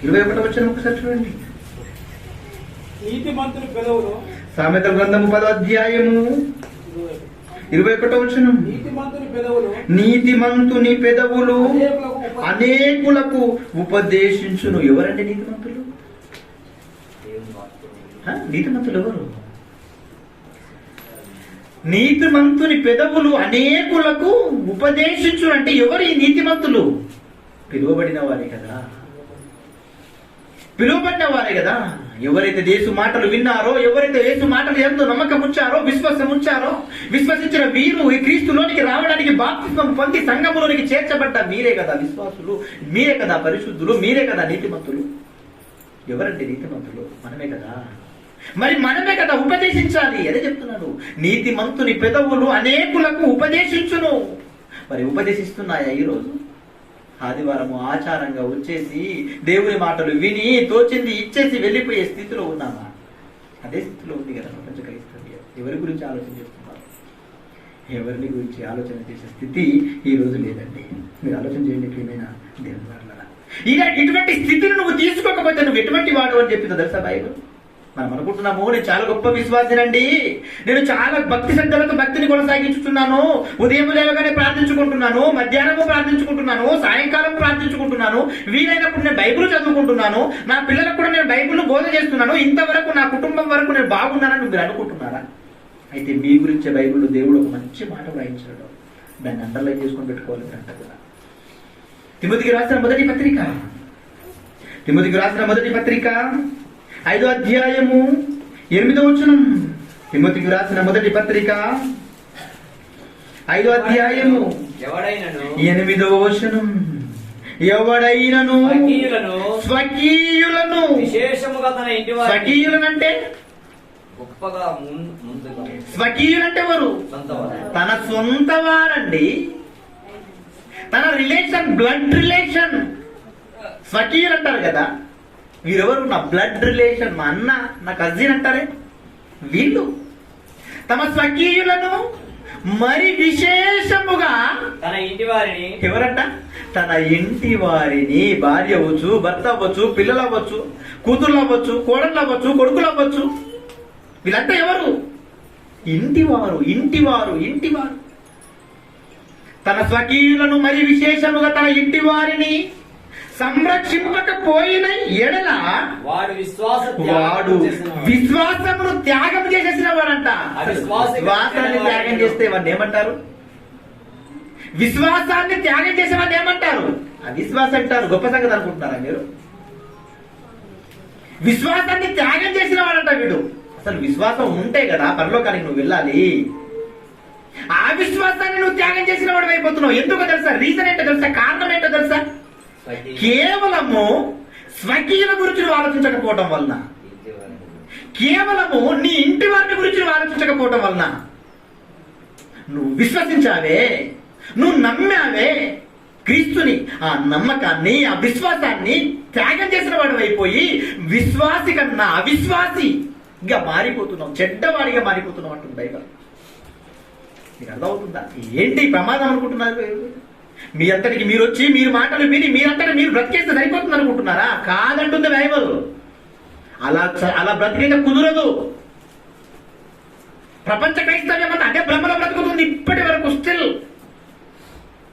21వ వచనం ఒకసారి చూడండి. నీతిమంతుని పెదవులు, సామెతల గ్రంథము 10వ అధ్యాయము 21వ వచనం. నీతిమంతుని పెదవులు అనేకులకు ఉపదేశించును. ఎవరండి నీతిమంతులు? నీతిమంతులు ఎవరు? నీతిమంతుని పెదవులు అనేకులకు ఉపదేశించును అంటే ఎవరు ఈ నీతిమంతులు? పిలువబడిన వారే కదా, పిలువబడిన వారే కదా. ఎవరైతే యేసు మాటలు విన్నారో, ఎవరైతే యేసు మాటలు ఎంతో నమ్మకం ఉంచారో, విశ్వాసం ఉంచారో, విశ్వసించిన వీరు ఈ క్రీస్తులోనికి రావడానికి బాప్తిస్మం పొంది సంఘములోనికి చేర్చబడ్డ మీరే కదా విశ్వాసులు, మీరే కదా పరిశుద్ధులు, మీరే కదా నీతిమంతులు. ఎవరండి నీతిమంతులు? మనమే కదా. మరి మనమే కదా ఉపదేశించాలి. అదే చెప్తున్నాడు, నీతిమంతుని పెదవులు అనేకులకు ఉపదేశించును. మరి ఉపదేశిస్తున్నాయా ఈరోజు? ఆదివారము ఆచారంగా వచ్చేసి దేవుని మాటలు విని తోచింది ఇచ్చేసి వెళ్ళిపోయే స్థితిలో ఉన్నామా? అదే స్థితిలో ఉంది కదా ప్రపంచ క్రైస్తవ్యం. ఎవరి గురించి ఆలోచన చేస్తున్నారు? ఎవరిని గురించి ఆలోచన చేసే స్థితి ఈ రోజు లేదండి. మీరు ఆలోచన చేయండి ప్రియమైన దేవుని వారలారా. ఇటువంటి స్థితిని నువ్వు తీసుకోకపోతే నువ్వు ఎటువంటి వాడు అని చెప్పింది తెలుసా బైబిల్? మనం అనుకుంటున్నాము నేను చాలా గొప్ప విశ్వాసినండి, నేను చాలా భక్తి శ్రద్ధలతో భక్తిని కొనసాగించుతున్నాను, ఉదయం లేవగానే ప్రార్థించుకుంటున్నాను, మధ్యాహ్నము ప్రార్థించుకుంటున్నాను, సాయంకాలం ప్రార్థించుకుంటున్నాను, వీలైనప్పుడు నేను బైబిల్ చదువుకుంటున్నాను, నా పిల్లలకు కూడా నేను బైబిల్ బోధ చేస్తున్నాను, ఇంతవరకు నా కుటుంబం వరకు నేను బాగున్నానని మీరు అనుకుంటున్నారా? అయితే మీ గురించే బైబిల్ దేవుడు ఒక మంచి మాట వ్రాయించాడు, దాన్ని అండర్లైన్ చేసుకొని పెట్టుకోవాలి మీరు అంట కూడా. తిమోతికి రాసిన మొదటి పత్రిక 5వ అధ్యాయము 8వ వచనం. తిమోతికి రాసిన మొదటి పత్రిక 5వ అధ్యాయము 8వ వచనం. ఎవడైనను స్వకీయులను విశేషముగా తన ఇంటి వారిని స్వకీయులనంటే గొప్పగా ముందుగా స్వకీయులంటే ఎవరు? తన సొంత వారండి, తన రిలేషన్, బ్లడ్ రిలేషన్ స్వకీయులు అంటారు కదా. వీరెవరు? నా బ్లడ్ రిలేషన్, మా అన్న, నా కజిన్ అంటారే వీళ్ళు. తమ స్వకీయులను మరి విశేషముగా తన ఇంటి వారిని. ఎవరంట? తన ఇంటి వారిని. భార్య అవ్వచ్చు, భర్త అవ్వచ్చు, పిల్లలు అవ్వచ్చు, కూతుర్లు అవ్వచ్చు, కోడళ్ళు అవ్వచ్చు, కొడుకులు అవ్వచ్చు. వీళ్ళంతా ఎవరు? ఇంటివారు. తన స్వకీయులను మరి విశేషముగా తన ఇంటి వారిని సంరక్షింపకపోయిన ఎడల వాడు విశ్వాసమును త్యాగం చేసేసిన వాడంట. విశ్వాసాన్ని త్యాగం చేస్తే వాడిని ఏమంటారు? విశ్వాసాన్ని త్యాగం చేసేవాడిని ఏమంటారు? అవిశ్వాసం అంటారు. గొప్ప సంగతి అనుకుంటున్నారా మీరు? విశ్వాసాన్ని త్యాగం చేసిన వాడంట వీడు. అసలు విశ్వాసం ఉంటే కదా పరలోకానికి నువ్వు వెళ్ళాలి. ఆ విశ్వాసాన్ని నువ్వు త్యాగం చేసిన వాడు అయిపోతున్నావు. ఎందుకో తెలుసా? రీజన్ ఏంటో తెలుసా? కారణం ఏంటో తెలుసా? కేవలము స్వకీయుల గురించి నువ్వు ఆలోచించకపోవటం వలన, కేవలము నీ ఇంటి వారిని గురించి నువ్వు ఆలోచించకపోవటం వలన నువ్వు విశ్వసించావే, నువ్వు నమ్మావే క్రీస్తుని. ఆ నమ్మకాన్ని, ఆ విశ్వాసాన్ని త్యాగం చేసిన వాడు అయిపోయి విశ్వాసి కన్నా అవిశ్వాసి ఇంకా మారిపోతున్నావు, చెడ్డవాడిగా మారిపోతున్నావు అంటుంది బైబిల్. మీకు అర్థమవుతుందా? ఏంటి ప్రమాదం అనుకుంటున్నారు? మీ అంతటికి మీరు వచ్చి మీరు మాటలు విని మీరంతటి మీరు బ్రతికేస్తే సరిపోతుంది అనుకుంటున్నారా? కాదంటుంది బైబిల్. అలా బ్రతికేట కుదరదు. ప్రపంచ క్రైస్తవ్యం అంతా అదే భ్రమలో బ్రతుకుతుంది ఇప్పటి వరకు స్టిల్.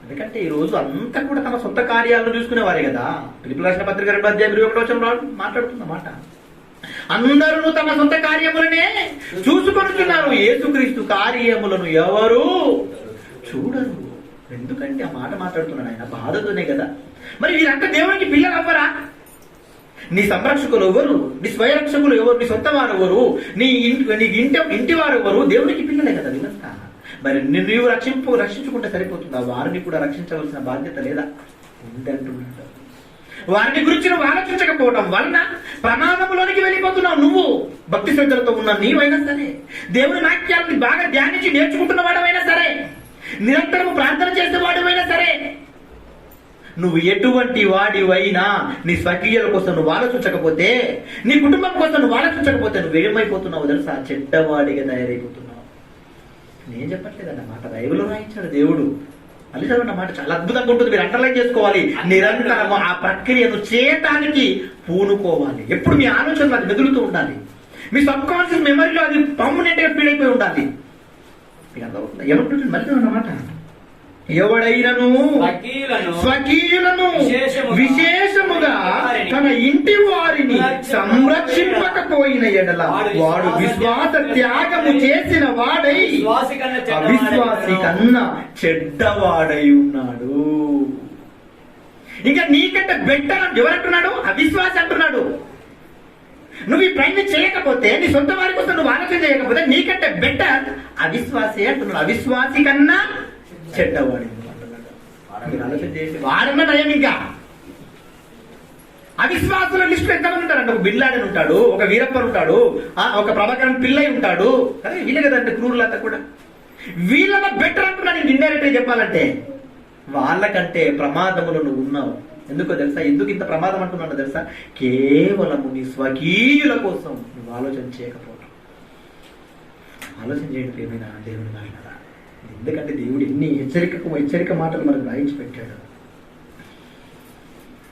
ఎందుకంటే ఈ రోజు అంతా కూడా తమ సొంత కార్యాలను చూసుకునేవారే కదా. పిలుపుల రాసిన పత్రిక 2:21 మాట్లాడుతున్నమాట. అందరూ తమ సొంత కార్యములనే చూసుకొనుచున్నారు, యేసుక్రీస్తు కార్యములను ఎవరు చూడరు. ఎందుకంటే ఆ మాట మాట్లాడుతున్నాడు ఆయన బాధతోనే కదా. మరి వీరంతా దేవునికి పిల్లలు అవ్వరా? నీ సంరక్షకులు ఎవరు? నీ స్వయరక్షకులు ఎవరు? నీ సొంత వారు ఎవరు? నీ ఇంటి వారు ఎవరు? దేవునికి పిల్లలే కదా వీళ్ళంతా. మరి నీవు రక్షించుకుంటే సరిపోతుందా? వారిని కూడా రక్షించవలసిన బాధ్యత లేదా? ఉందంటున్నాడు. వారిని గురించి నువ్వు ఆలోచించకపోవడం వలన ప్రమాదంలోనికి వెళ్ళిపోతున్నావు. నువ్వు భక్తి శ్రద్ధలతో ఉన్న నీవైనా సరే, దేవుని వాక్యాలను బాగా ధ్యానించి నేర్చుకుంటున్న వాడవైనా సరే, నిరంతరం ప్రార్థన చేసే వాడివైనా సరే, నువ్వు ఎటువంటి వాడివైనా నీ స్వకీయుల కోసం నువ్వు ఆలోచించకపోతే, నీ కుటుంబం కోసం నువ్వు ఆలోచించకపోతే నువ్వేమైపోతున్నావు తెలుసా? చెడ్డవాడిగా తయారైపోతున్నావు. నేను చెప్పట్లేదన్నమాట, బైబిల్లో రాయించాడు దేవుడు. మళ్ళీ చదవండి అన్నమాట, చాలా అద్భుతంగా ఉంటుంది. మీరు అండర్లైన్ చేసుకోవాలి. నిరంతరం ఆ ప్రక్రియను చేయటానికి పూనుకోవాలి. ఎప్పుడు మీ ఆలోచనలు అది మెదులుతూ ఉండాలి. మీ సబ్ కాన్షియస్ మెమరీలో అది పర్మనెంట్ గా ఫీల్ అయిపోయి ఉండాలి. మీకు అర్థమవుతుంది? ఏమంటుంది మళ్ళీ అన్నమాట, ఎవడైనను స్వకీయులను విశేషముగా తన ఇంటి వారిని సంరక్షింపకపోయిన ఎడల వాడు విశ్వాస త్యాగము చేసిన వాడై అవిశ్వాసి కన్నా చెడ్డవాడై ఉన్నాడు. ఇంకా నీకంటే బెటర్ ఎవరంటున్నాడు? అవిశ్వాసి అంటున్నాడు. నువ్వు ఈ ప్రయత్నం చేయకపోతే, నీ సొంత వారి కోసం నువ్వు ఆలోచన చేయకపోతే నీకంటే బెటర్ అవిశ్వాసి అంటున్నాడు. అవిశ్వాసి కన్నా చెడ్డవాడు అంటున్నాడు. మీరు ఆలోచన చేసి వాడన్న టైం. ఇంకా అవిశ్వాసుల లిస్టు ఎంతమంది ఉంటారంటే, ఒక బిల్లాడని ఉంటాడు, ఒక వీరప్పన్ ఉంటాడు, ఒక ప్రభాకరన్ పిల్లై ఉంటాడు. అదే వీళ్ళే కదంటే క్రూరులంతా కూడా. వీళ్ళ బెటర్ అంటున్నాడు. ఇంక ఇండైరెక్ట్ చెప్పాలంటే వాళ్ళకంటే ప్రమాదములు నువ్వు ఉన్నావు. ఎందుకో తెలుసా? ఎందుకు ఇంత ప్రమాదం అంటున్నాడు తెలుసా? కేవలము నీ స్వకీయుల కోసం నువ్వు ఆలోచన చేయకపోవడం. ఆలోచన చేయండి ఏమైనా దేవుని నాయనరా. ఎందుకంటే దేవుడు ఎన్ని హెచ్చరిక మాటలు మనకు రాయించి పెట్టాడు.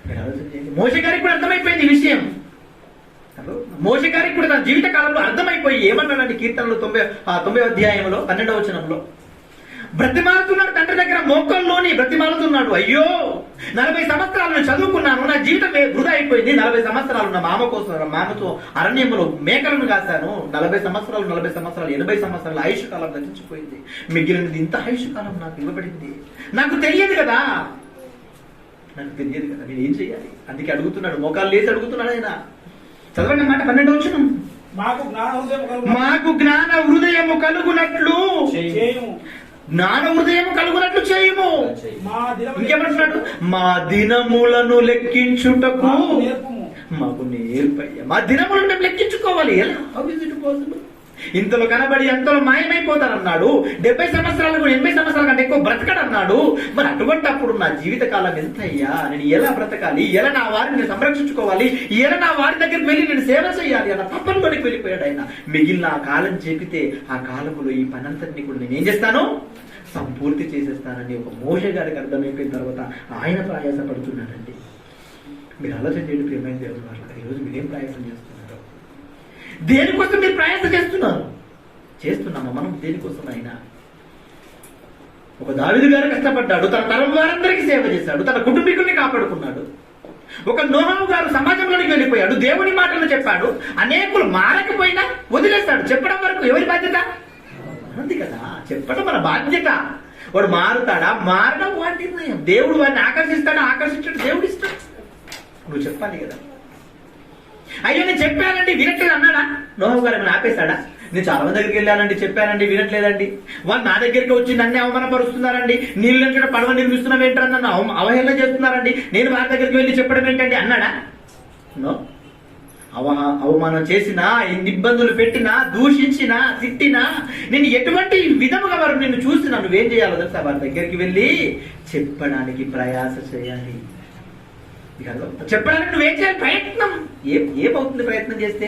మీరు ఆలోచన చేయండి. మోషే గారికి కూడా అర్థమైపోయింది ఈ విషయం. మోషే గారికి కూడా తన జీవిత కాలంలో అర్థమైపోయి ఏమన్నాడంటే కీర్తనలు 9వ అధ్యాయంలో 12వ వచనంలో బ్రతిమాలుతున్నాడు. తండ్రి దగ్గర మోకల్లోని బ్రతిమాలుతున్నాడు. అయ్యో, 40 సంవత్సరాలు నేను చదువుకున్నాను, నా జీవితం వృధా అయిపోయింది. 40 సంవత్సరాలు నా మామతో అరణ్యంలో మేకలను కాశాను. 40 సంవత్సరాలు 80 సంవత్సరాలు ఆయుష్ కాలం గతించిపోయింది. మిగిలినది ఇంత ఆయుష్ కాలం నాకు ఇవ్వబడింది. నాకు తెలియదు కదా, నేను ఏం చెయ్యాలి? అందుకే అడుగుతున్నాడు, మోకాలు లేచి అడుగుతున్నాడు ఆయన. చదవండి మాట 12వ వచనం. మాకు జ్ఞాన హృదయము కలుగునట్లు చేయము. ఇంకేమంటున్నాడు? మా దినములను లెక్కించుటకు మాకు నేర్పయ్యా. మా దినములను లెక్కించుకోవాలి. ఎలా? How is it possible? ఇంతలో కనబడి అంతలో మాయమైపోతారన్నాడు. 70 సంవత్సరాలకు 80 సంవత్సరాల కంటే ఎక్కువ బ్రతకడన్నాడు. మరి అటువంటి అప్పుడు నా జీవిత కాలం ఎంత అయ్యా? నేను ఎలా బ్రతకాలి? ఎలా నా వారిని నేను సంరక్షించుకోవాలి? ఎలా నా వారి దగ్గరికి వెళ్ళి నేను సేవ చేయాలి అన్న తప్పనిలోకి వెళ్ళిపోయాడు ఆయన. మిగిలిన ఆ కాలం చెబితే ఆ కాలంలో ఈ పనంతటిని కూడా నేను ఏం చేస్తాను? సంపూర్తి చేసేస్తానని ఒక మోషే గారికి అర్థమైపోయిన తర్వాత ఆయన ప్రయాస పడుతున్నాడండి. మీరు ఆలోచన చేయండి ప్రియమైన దేవుని వాళ్ళ. ఈరోజు మీరేం ప్రయాసం చేస్తున్నారు? దేనికోసం మీరు ప్రయాస చేస్తున్నారు? చేస్తున్నామా మనం దేనికోసం? అయినా ఒక దావీదు గారు కష్టపడ్డాడు, తన తరం వారందరికీ సేవ చేశాడు, తన కుటుంబీకుల్ని కాపాడుకున్నాడు. ఒక నోహము గారు సమాజంలోనికి వెళ్ళిపోయాడు, దేవుని మాటలు చెప్పాడు, అనేకులు మారకపోయినా వదిలేస్తాడు. చెప్పడం వరకు ఎవరి బాధ్యత? అంతే కదా, చెప్పడం మన బాధ్యత. వాడు మారుతాడా? మారడం వాడి నిర్ణయం. దేవుడు వాడిని ఆకర్షిస్తాడా? ఆకర్షించాడు దేవుడు ఇష్టం. నువ్వు చెప్పాలి కదా. అయ్యో నేను చెప్పానండి వినట్లేదు అన్నాడా? నోహము గారు ఏమైనా ఆపేశాడా? నేను చాలా మంది దగ్గరికి వెళ్ళానండి, చెప్పానండి, వినట్లేదండి. వాళ్ళు నా దగ్గరికి వచ్చి నన్ను అవమానపరుస్తున్నారండి, నీళ్ళు నుంచి పడవ నిర్మిస్తున్నాం ఏంటని నన్ను అవహేళన చేస్తున్నారండి, నేను వారి దగ్గరికి వెళ్ళి చెప్పడం ఏంటండి అన్నాడా? నో. అవమానం చేసినా, ఎన్ని ఇబ్బందులు పెట్టినా, దూషించినా, తిట్టినా, నేను ఎటువంటి విధముగా వారు నిన్ను చూసినా నువ్వేం చేయాలో తెలుసా? వారి దగ్గరికి వెళ్ళి చెప్పడానికి ప్రయాస చేయాలి. చెప్పడానికి నువ్వేం చేయాలి? ప్రయత్నం. ఏమవుతుంది ప్రయత్నం చేస్తే?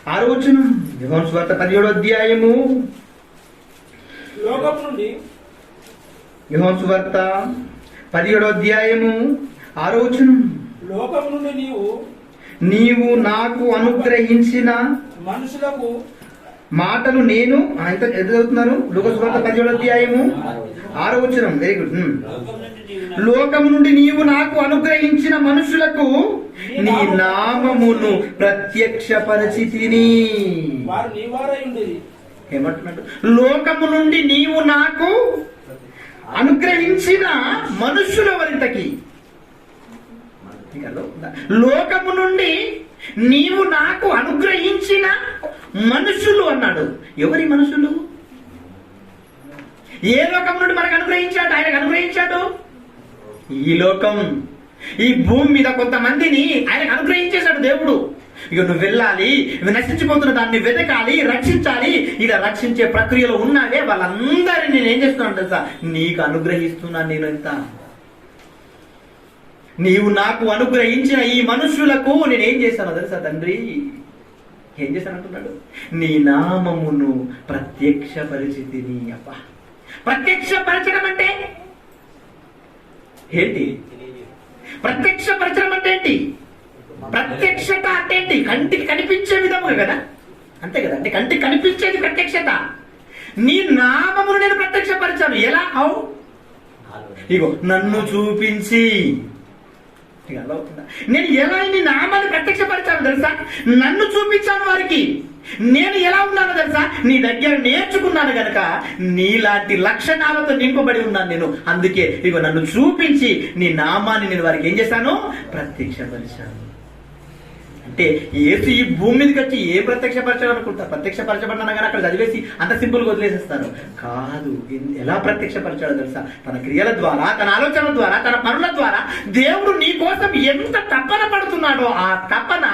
6వ వచనం, యోహాను సువార్త 17వ అధ్యాయము, లోకం నుండి యోహాను సువార్త 17వ అధ్యాయము 6వ వచనం, లోకం నుండి నీవు నాకు అనుగ్రహించిన మనుషులకు మాటలు నేను ఎంత చదువుతున్నారు? లూకా సువార్త 17వ అధ్యాయము 6వ వచనం. Very good. లోకము నుండి నీవు నాకు అనుగ్రహించిన మనుషులకు నీ నామమును ప్రత్యక్షపరచితిని. వారు నీ వారై ఉండేది. ఏమంటున్నాడు? లోకము నుండి నీవు నాకు అనుగ్రహించిన మనుషుల వరింతకి. లోకము నుండి నీవు నాకు అనుగ్రహించిన మనుషులు అన్నాడు. ఎవరి మనుషులు? ఏ లోకం నుండి మనకు అనుగ్రహించాడు? ఆయనకు అనుగ్రహించాడు ఈ లోకం, ఈ భూమి మీద కొంతమందిని ఆయనకు అనుగ్రహించేశాడు దేవుడు. ఇక నువ్వు వెళ్ళాలి, నువ్వు నశించిపోతున్న దాన్ని వెతకాలి, రక్షించాలి. ఇలా రక్షించే ప్రక్రియలో ఉన్నావే వాళ్ళందరినీ నేను ఏం చేస్తున్నాను తెలుసా? నీకు అనుగ్రహిస్తున్నాను. నేను ఎంత నీవు నాకు అనుగ్రహించిన ఈ మనుషులకు నేనేం చేశాను తెలుసా తండ్రి? ఏం చేశాను అంటున్నాడు? నీ నామమును ప్రత్యక్షపరిచితిని. అబ్బా, ప్రత్యక్షపరచడం అంటే ఏంటి? ప్రత్యక్షపరచడం అంటే ఏంటి? ప్రత్యక్షత అంటే ఏంటి? కంటికి కనిపించే విధముగా కదా, అంతే కదా. అంటే కంటికి కనిపించేది ప్రత్యక్షత. నీ నామమును నేను ప్రత్యక్షపరిచాను. ఎలా? హౌ? ఇగో నన్ను చూపించి. నేను ఎలా నీ నామాన్ని ప్రత్యక్షపరిచాను తెలుసా? నన్ను చూపించాను వారికి. నేను ఎలా ఉన్నానో తెలుసా? నీ దగ్గర నేర్చుకున్నాను గనక నీలాంటి లక్షణాలతో నింపబడి ఉన్నాను నేను. అందుకే ఇగో నన్ను చూపించి నీ నామాన్ని నేను వారికి ఏం చేశాను? ప్రత్యక్షపరిచాను. అంటే యేసు ఈ భూమి మీదకి వచ్చి ఏ ప్రత్యక్షపరచాడు అనుకుంటారు? ప్రత్యక్షపరచబడినా కానీ అక్కడ చదివేసి అంత సింపుల్గా వదిలేసేస్తారు. కాదు. ఎలా ప్రత్యక్షపరిచాడో తెలుసా? తన క్రియల ద్వారా, తన ఆలోచనల ద్వారా, తన పనుల ద్వారా దేవుడు నీ కోసం ఎంత తపన పడుతున్నాడో ఆ తపన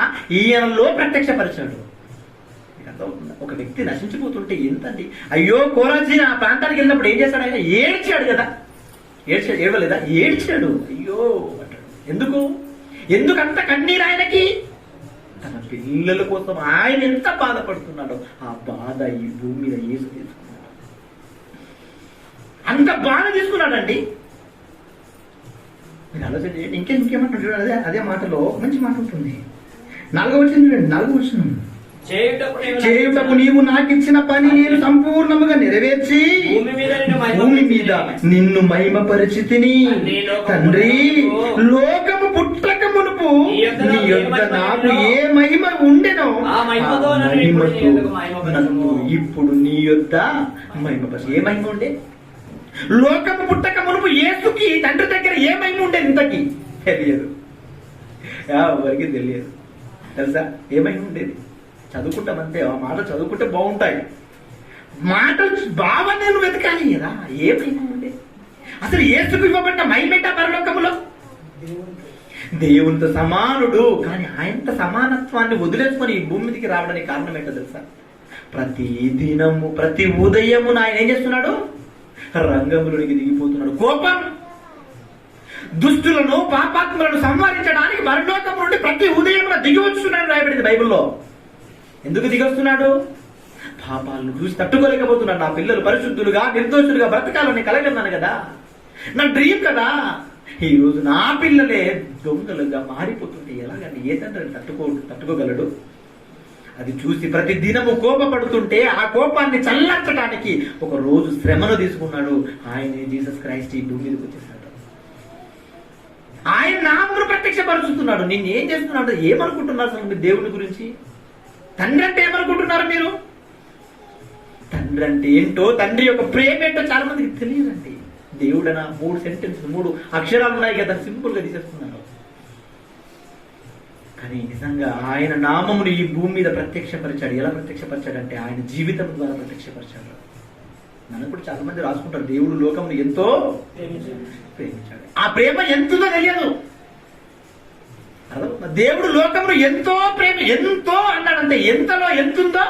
ఈయనలో ప్రత్యక్షపరిచాడు. ఒక వ్యక్తి నశించిపోతుంటే ఎంతండి అయ్యో కోరాజీ ఆ ప్రాంతానికి వెళ్ళినప్పుడు ఏం చేశాడు? ఆయన ఏడ్చాడు కదా. ఏడవలేదా? ఏడ్చాడు. అయ్యో అంటాడు. ఎందుకంత కన్నీరు ఆయనకి? తన పిల్లల కోసం ఆయన ఎంత బాధపడుతున్నాడో ఆ బాధ ఈ భూమి మీద యేసు తీసుకున్నాడు. అంత బాధ తీసుకున్నాడండి. మీరు ఆలోచన చేయండి. ఇంకేమంటాడు చూడండి. అదే మాటలో మంచి మాట ఉంటుంది. 4వ వచనం చూడండి. 4వ వచనం, చేయుటకు నీవు నాకు ఇచ్చిన పని నేను సంపూర్ణముగా నెరవేర్చి భూమి మీద నిన్ను మహిమపరిచితిని. తండ్రి, లోకము పుట్టక మునుపు నీ యొద్ద నాకు ఏ మహిమ ఉండెనో ఆ మహిమతో నన్ను ఇప్పుడు నీ యొద్ద మహిమపరిచి. ఏ మహిమ ఉండే? లోకము పుట్టక మునుపు యేసుకి తండ్రి దగ్గర ఏ మహిమ ఉండేది? ఇంతకి తెలియదు, ఎవరికి తెలియదు. తెలుసా ఏ మహిమ ఉండేది? చదువుకుంటామంతే. ఆ మాట చదువుకుంటే బాగుంటాయి. మాటలు బాగా నేను వెతకాలి కదా. ఏ మహిమ ఉండే? అసలు యేసుకు ఇవ్వబడిన మహిమేట పరలోకములో దేవునితో సమానుడు. కానీ ఆయనంత సమానత్వాన్ని వదిలేసుకొని ఈ భూమి మీదకి రావడానికి కారణం ఏంటో తెలుసా? ప్రతి దినము, ప్రతి ఉదయము ఆయన ఏం చేస్తున్నాడు? రంగములోనికి దిగిపోతున్నాడు. కోపం, దుష్టులను, పాపాత్ములను సంహరించడానికి పరలోకం నుండి ప్రతి ఉదయం దిగి వస్తున్నాడు రాయబడింది బైబిల్లో. ఎందుకు దిగొస్తున్నాడు? పాపాలను చూసి తట్టుకోలేకపోతున్నాడు. నా పిల్లలు పరిశుద్ధులుగా, నిర్దోషులుగా బ్రతకాలని కలగన్నాను కదా. నా డ్రీమ్ కదా. ఈ రోజు నా పిల్లలే దొంగలుగా మారిపోతుంటే ఎలాగండి? ఏ తండ్రి తట్టుకోగలడు? అది చూసి ప్రతి దినము కోపపడుతుంటే ఆ కోపాన్ని చల్లార్చడానికి ఒక రోజు శ్రమను తీసుకున్నాడు. ఆయన జీసస్ క్రైస్ట్ ఈ భూమి మీదకి వచ్చేసాడు. ఆయన నామమును ప్రత్యక్షపరుచుతున్నాడు. నిన్ను ఏం చేస్తున్నాడు? ఏమనుకుంటున్నారు అసలు మీరు దేవుని గురించి? తండ్రి అంటే ఏమనుకుంటున్నారు మీరు? తండ్రి అంటే ఏంటో, తండ్రి యొక్క ప్రేమ ఏంటో చాలా మందికి తెలియదండి. దేవుడన 3 అక్షరాలు ఉన్నాయి కదా, సింపుల్ గా తీసేస్తున్నారు. కానీ నిజంగా ఆయన నామమును ఈ భూమి మీద ప్రత్యక్షపరిచాడు. ఎలా ప్రత్యక్షపరిచాడంటే ఆయన జీవితం ద్వారా ప్రత్యక్షపరిచాడు. నన్ను కూడా చాలా మంది రాసుకుంటారు దేవుడు లోకమును ఎంతో ప్రేమించాడు. ఆ ప్రేమ ఎంతుందో తెలియదు. దేవుడు లోకమును ఎంతో ఎంతో అన్నాడంటే ఎంతలో ఎంతుందో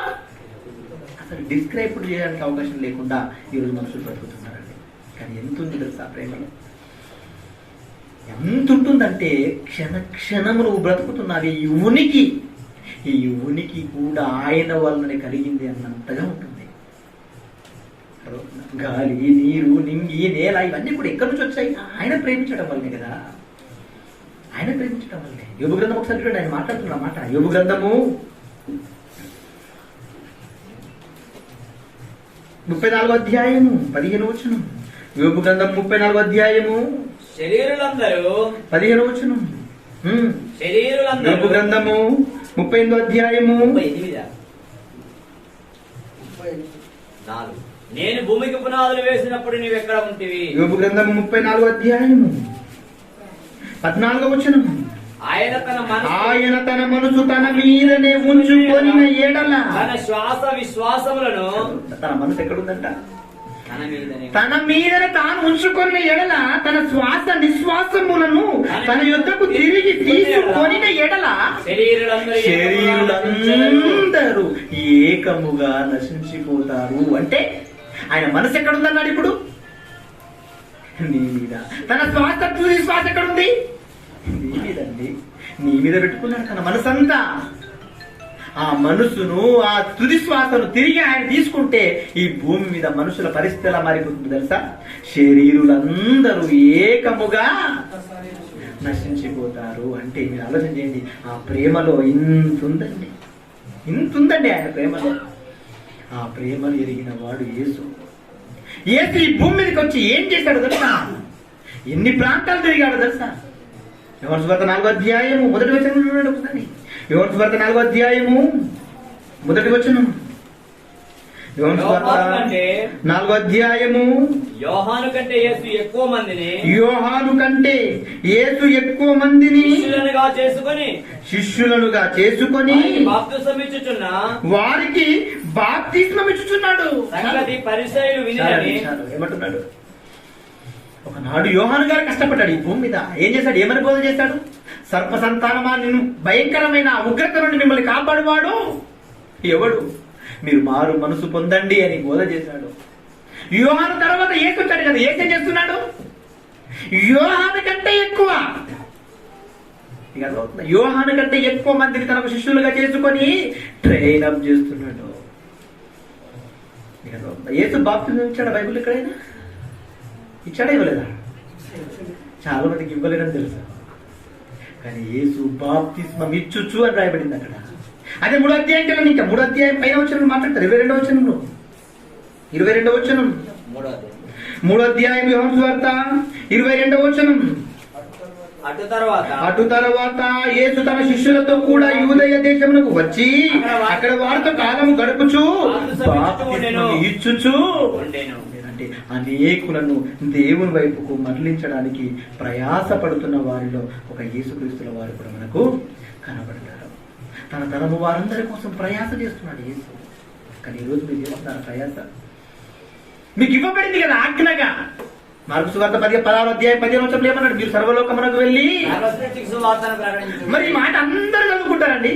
అసలు డిస్క్రైబ్ చేయడానికి అవకాశం లేకుండా ఈరోజు మనుషులు బ్రతుకుతున్నారండి. కానీ ఎంత ఉంది తెలుసా ప్రేమలో? ఎంత ఉంటుందంటే క్షణ క్షణము నువ్వు బ్రతుకుతున్నావు. ఈ ఉనికి, ఈ ఉనికి కూడా ఆయన వల్లనే కలిగింది అన్నంతగా ఉంటుంది. గాలి, నీరు, నింగి, నేల ఇవన్నీ కూడా ఎక్కడి నుంచి వచ్చాయి? ఆయన ప్రేమించడం వల్లనే కదా. ఆయన ప్రేమించడం వల్లనే. యోబు గ్రంథం ఒకసారి చూడండి, ఆయన మాట్లాడుతున్న మాట. యోబు గ్రంథము 34వ అధ్యాయము 15వ వచనం. యోబు గ్రంథం 34వ అధ్యాయము శరీరులందరూ 15వ వచనం. శరీరులందరూ యోబు గ్రంథము 38వ అధ్యాయము 4. నేను భూమికి పునాదులు వేసినప్పుడు నీవెక్కడ ఉంటివి? యోబు గ్రంథము 34వ అధ్యాయము 14వ వచనం. ఆయన తన మనసు తన మీదనే ఉంచుకొని ఎడల తన శ్వాస విశ్వాసములను తన మనసు ఎక్కడుందంట? తన మీదనే తాను ఉంచుకున్న ఎడల తన శ్వాస నిశ్వాసములను తన యుద్ధకు తిరిగి తీసుకొని ఎడల శరీరులందరూ ఏకముగా నశించిపోతారు. అంటే ఆయన మనసు ఎక్కడుందన్నాడు ఇప్పుడు? నీ మీద. తన శ్వాస తుది శ్వాస ఎక్కడుంది? నీ మీదండి. నీ మీద పెట్టుకున్నాడు తన మనసంతా. ఆ మనసును, ఆ తుది శ్వాసను తిరిగి ఆయన తీసుకుంటే ఈ భూమి మీద మనుషుల పరిస్థితి ఎలా మారిపోతుంది తెలుసా? శరీరులందరూ ఏకముగా నశించిపోతారు. అంటే మీరు ఆలోచన చేయండి, ఆ ప్రేమలో ఇంతుందండి, ఇంతుందండి ఆయన ప్రేమలో. ఆ ప్రేమను ఎరిగిన వాడు యేసు. యేసు ఈ భూమి మీదకి వచ్చి ఏం చేశాడు తెలుసా? ఎన్ని ప్రాంతాలు తిరిగాడు తెలుసా? యోహాను సువార్త 4వ అధ్యాయము 1వ వచనం చూడండి ఒకసారి. యోహాను సువార్త 4వ అధ్యాయము 1వ వచనం. యోహాను సువార్త 4వ అధ్యాయము. యోహాను కంటే యేసు ఎక్కువ మందిని శిష్యులనుగా చేసుకొని వారికి బాప్తిస్మం ఇచ్చుచున్నాడు. పరిసయ్యులు వినినని ఏమంటున్నాడు? ఒకనాడు యోహాను గారు కష్టపడ్డాడు ఈ భూమి మీద. ఏం చేశాడు? ఏమని బోధ చేశాడు? సర్ప సంతానమా, నిన్ను భయంకరమైన ఉగ్రత నుండి మిమ్మల్ని కాపాడువాడు ఎవడు? మీరు మారు మనసు పొందండి అని బోధ చేశాడు. యోహాను తర్వాత యేసు వచ్చాడు కదా. యేసు ఏం చేస్తున్నాడు? యోహాను కంటే ఎక్కువ, యోహాను కంటే ఎక్కువ మందిని తనకు శిష్యులుగా చేసుకొని ట్రైన్ అప్ చేస్తున్నాడు. యేసు బాప్తిజం ఇచ్చాడా బైబిల్ ఎక్కడైనా? ఇచ్చాడా ఇవ్వలేదా? చాలా మందికి ఇవ్వలేదని తెలుసు. కానీ యేసు బాప్తిస్మం ఇచ్చుచు అని రాయబడింది అక్కడ. అదే 3వ అధ్యాయం కన్నా ఇంకా 3వ అధ్యాయం పైన వచనం మాట్లాడతారు. 22వ వచనంలో 22వ వచనం 3వ అధ్యాయం యోహాను సువార్త 22వ వచనం. అటు తర్వాత యేసు తన శిష్యులతో కూడా యూదయ దేశమునకు వచ్చి అక్కడ వారితో కాలము గడుపుచు బాప్తిస్మం ఇచ్చుచు అంటే అనేకులను దేవుని వైపుకు మరలించడానికి ప్రయాసపడుతున్న వారిలో ఒక యేసుక్రీస్తుల వారు కూడా మనకు కనబడతారు. తన తరము వారందరి కోసం ప్రయాస చేస్తున్నాడు యేసు. కానీ ఈరోజు మీరు చేస్తున్నారు ప్రయాస? మీకు ఇవ్వబడింది కదా ఆజ్ఞగా. మార్కు సువార్త 16వ అధ్యాయం 15వ వచనంలో ఏమన్నాడు? మీరు సర్వలోకమునకు వెళ్ళి. మరి ఈ మాట అందరూ చదువుకుంటారండి.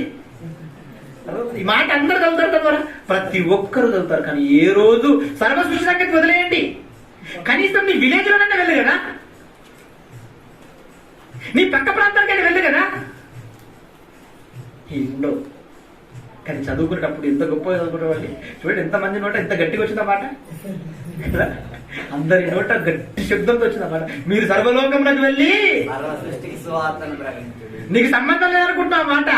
ఈ మాట అందరూ చదువుతారు కదా, ప్రతి ఒక్కరు చదువుతారు. కానీ ఏ రోజు సర్వ సృష్టి సంగతి వదిలేయండి, కనీసం నీ విలేజ్ లోనైనా వెళ్ళు కదా, నీ పక్క ప్రాంతానికైనా వెళ్ళు కదా. ఉండవు. కానీ చదువుకునేటప్పుడు ఎంత గొప్పగా చదువుకునేవాళ్ళు. చూడండి ఎంతమంది నోట ఎంత గట్టిగా వచ్చిందన్నమాట. అందరి నోట గట్టి శబ్దంతో వచ్చిందన్నమాట. మీరు సర్వలోకంలోకి వెళ్ళి. నీకు సంబంధం లేదనుకుంటున్నా మాట.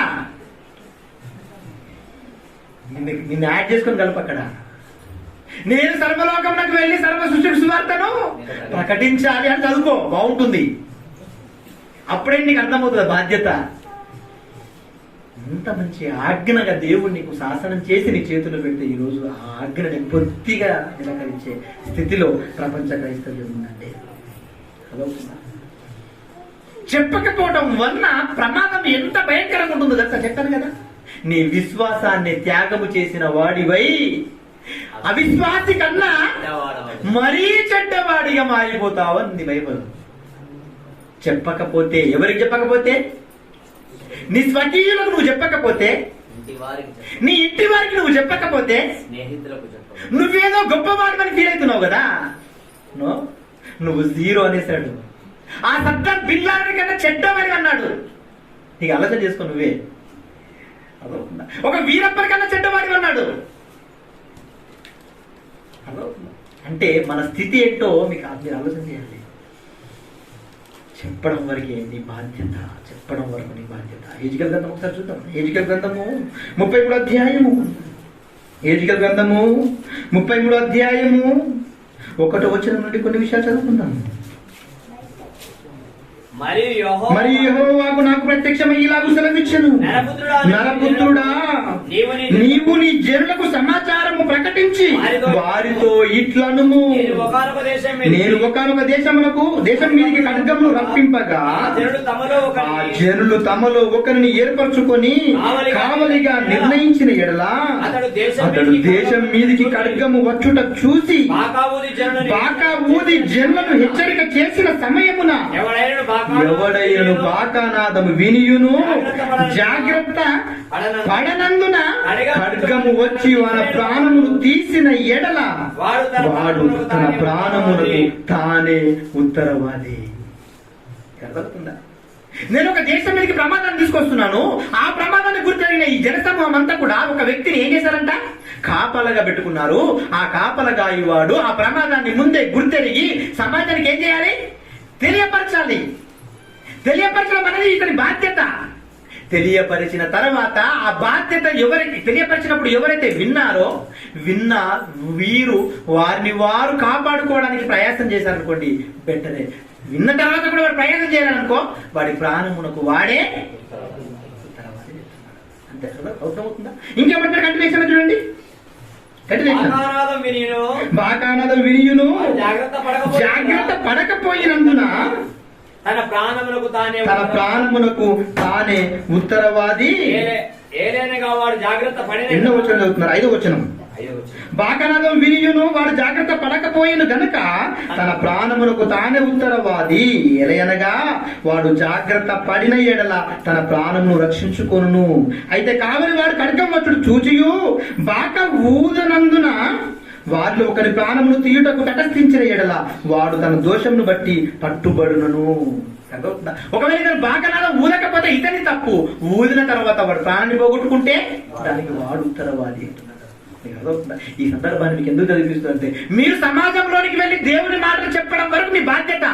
నిన్ను యాడ్ చేసుకొని కలుపు అక్కడ. నేను సర్వలోకంలోకి వెళ్ళి సర్వ సృష్టి సువార్తను ప్రకటించాలి అని చదువుకో, బాగుంటుంది. అప్పుడే నీకు అర్థమవుతుంది బాధ్యత. ఇంత మంచి ఆజ్ఞగా దేవుడు నీకు శాసనం చేసి నీ చేతుల్లో పెడితే ఈరోజు ఆ ఆజ్ఞని పూర్తిగా నిరాకరించే స్థితిలో ప్రపంచ క్రైస్తవ్యం ఉందండి. అదవుతుందా? చెప్పకపోవడం వలన ప్రమాదం ఎంత భయంకరంగా ఉంటుందో తెలుసా? చెప్పాను కదా, నీ విశ్వాసాన్ని త్యాగము చేసిన వాడివై అవిశ్వాసి కన్నా మరీ చెడ్డవాడిగా మారిపోతావు అంది బైబిల్. చెప్పకపోతే, ఎవరికి చెప్పకపోతే? నీ స్వకీయులకు నువ్వు చెప్పకపోతే, నీ ఇంటి వారికి నువ్వు చెప్పకపోతే, నువ్వేదో గొప్పవాడిని ఫీల్ అవుతున్నావు కదా. నువ్వు జీరో అనేసాడు. ఆ సద్దాం బిల్లాడి కన్నా చెడ్డవాడిని అన్నాడు. నీకు ఆలోచన చేసుకో. నువ్వే అదవుతుందా? ఒక వీరప్పని కన్నా చెడ్డవాడి అన్నాడు. అదవుతుందా? అంటే మన స్థితి ఏంటో మీకు మీరు ఆలోచన చేయాలి. చెప్పడం వరకే నీ బాధ్యత, చెప్పడం వరకు నీ బాధ్యత. హెజ్కేలు గ్రంథం ఒకసారి చూద్దాం. హెజ్కేలు గ్రంథము 33 అధ్యాయము. హెజ్కేలు గ్రంథము 33 అధ్యాయము 1వ వచనం నుండి కొన్ని విషయాలు చదువుకుందాం. మరియు యెహోవాకు నాకు ప్రత్యక్షమై ఇలాగు సెలవిచ్చెను, నరపుత్రుడా, నీవు నీ జనులకు సమాచారము ప్రకటించి వారితో ఇట్లనుము, నేను ఒకానొక దేశం మీదికి ఖడ్గమును రప్పింపగా ఆ జనులు తమలో ఒకరిని ఏర్పరచుకొని కావలిగా నిర్ణయించిన ఎడల అతడు దేశం మీదికి ఖడ్గము వచ్చుట చూసి బాకా ఊది జనులను హెచ్చరిక చేసిన సమయమున ఎవడైనను బాకానాదము వినియును జాగ్రత్త పడనందున ఖడ్గము వచ్చి వారి ప్రాణమును తీసిన ఎడల వాడు తన ప్రాణములకు తానే ఉత్తరవాది. అర్థమవుతుందా? నేను ఒక దేశం మీదకి ప్రమాదాన్ని తీసుకొస్తున్నాను. ఆ ప్రమాదాన్ని గుర్తెరిగిన ఈ జనసమూహం అంతా కూడా ఒక వ్యక్తిని ఏం చేశారంట? కాపలగా పెట్టుకున్నారు. ఆ కాపలగా వాడు ఆ ప్రమాదాన్ని ముందే గుర్తెరిగి సమాజానికి ఏం చేయాలి? తెలియపరచాలి. తెలియపరచడం అనేది ఇతని బాధ్యత. తెలియపరిచిన తర్వాత ఆ బాధ్యత ఎవరికి తెలియపరిచినప్పుడు ఎవరైతే విన్నారో వీరు వారిని వారు కాపాడుకోవడానికి ప్రయాసం చేశారనుకోండి, బెటరే. విన్న తర్వాత కూడా వాడు ప్రయాసం చేయాలనుకో, వాడి ప్రాణమునకు వాడే అంతే. అర్థమవుతుందా? ఇంకేమంటారు? కంటిన్యూషన్ చూడండి. బాకానాదం వినియును జాగ్రత్త పడకపోయినందున తన ప్రాణమునకు తానే ఉత్తరవాది. వాడు జాగ్రత్త పడిన ఎన్నో వచనం చదువుతున్నారు? 5వ వచనం. బాకానాదం వినియును వాడు జాగ్రత్త పడకపోయిన గనుక తన ప్రాణమునకు తానే ఉత్తరవాది. ఎలయనగా వాడు జాగ్రత్త పడిన ఎడల తన ప్రాణమును రక్షించుకొనును. అయితే కావలి వాడు ఖడ్గం వచ్చుడు చూచియు బాక ఊదనందున వారిలో ఒకరి ప్రాణమును తీయుటకు తటస్థించిన ఎడల వాడు తన దోషమును బట్టి పట్టుబడునను. ఒకవేళ ఇతను బాకానాదం ఊదకపోతే ఇతని తప్పు, ఊదిన తర్వాత వాడు ప్రాణాన్ని పోగొట్టుకుంటే దానికి వాడు ఉత్తరవాది. ఈ సందర్భాన్ని మీకు ఎందుకు చదివిస్తుందంటే, మీరు సమాజంలోనికి వెళ్ళి దేవుని మాటలు చెప్పడం వరకు మీ బాధ్యత.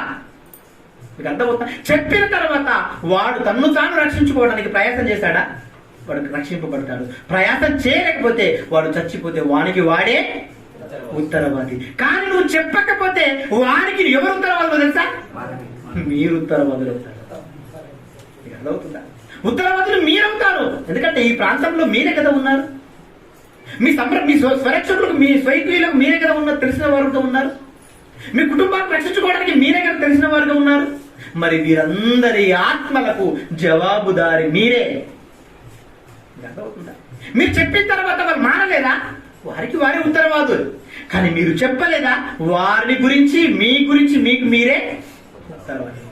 మీకు అర్థమవుతా? చెప్పిన తర్వాత వాడు తన్ను తాను రక్షించుకోవడానికి ప్రయాసం చేశాడా? వాడు రక్షింపబడతాడు. ప్రయాసం చేయలేకపోతే వాడు చచ్చిపోతే వానికి వాడే ఉత్తరవాది. కానీ నువ్వు చెప్పకపోతే వారికి ఎవరు ఉత్తరవాదులు తెలుసా? మీరు ఉత్తరవాదులు అవుతారు. అర్థమవుతుందా? ఉత్తరవాదులు మీరవుతారు. ఎందుకంటే ఈ ప్రాంతంలో మీరే కదా ఉన్నారు. మీ స్వరక్షకులకు, మీ స్వైకులకు మీరే కదా ఉన్నారు, తెలిసిన వారుగా ఉన్నారు. మీ కుటుంబాన్ని రక్షించుకోవడానికి మీరే కదా తెలిసిన వారుగా ఉన్నారు. మరి వీరందరి ఆత్మలకు జవాబుదారి మీరే. అర్థమవుతుందా? మీరు చెప్పిన తర్వాత వాళ్ళు మారలేదా? వారికి వారే ఉత్తరవాదులు. కానీ మీరు చెప్పలేదా? వారిని గురించి మీ గురించి మీకు మీరే ఉత్తరవాది.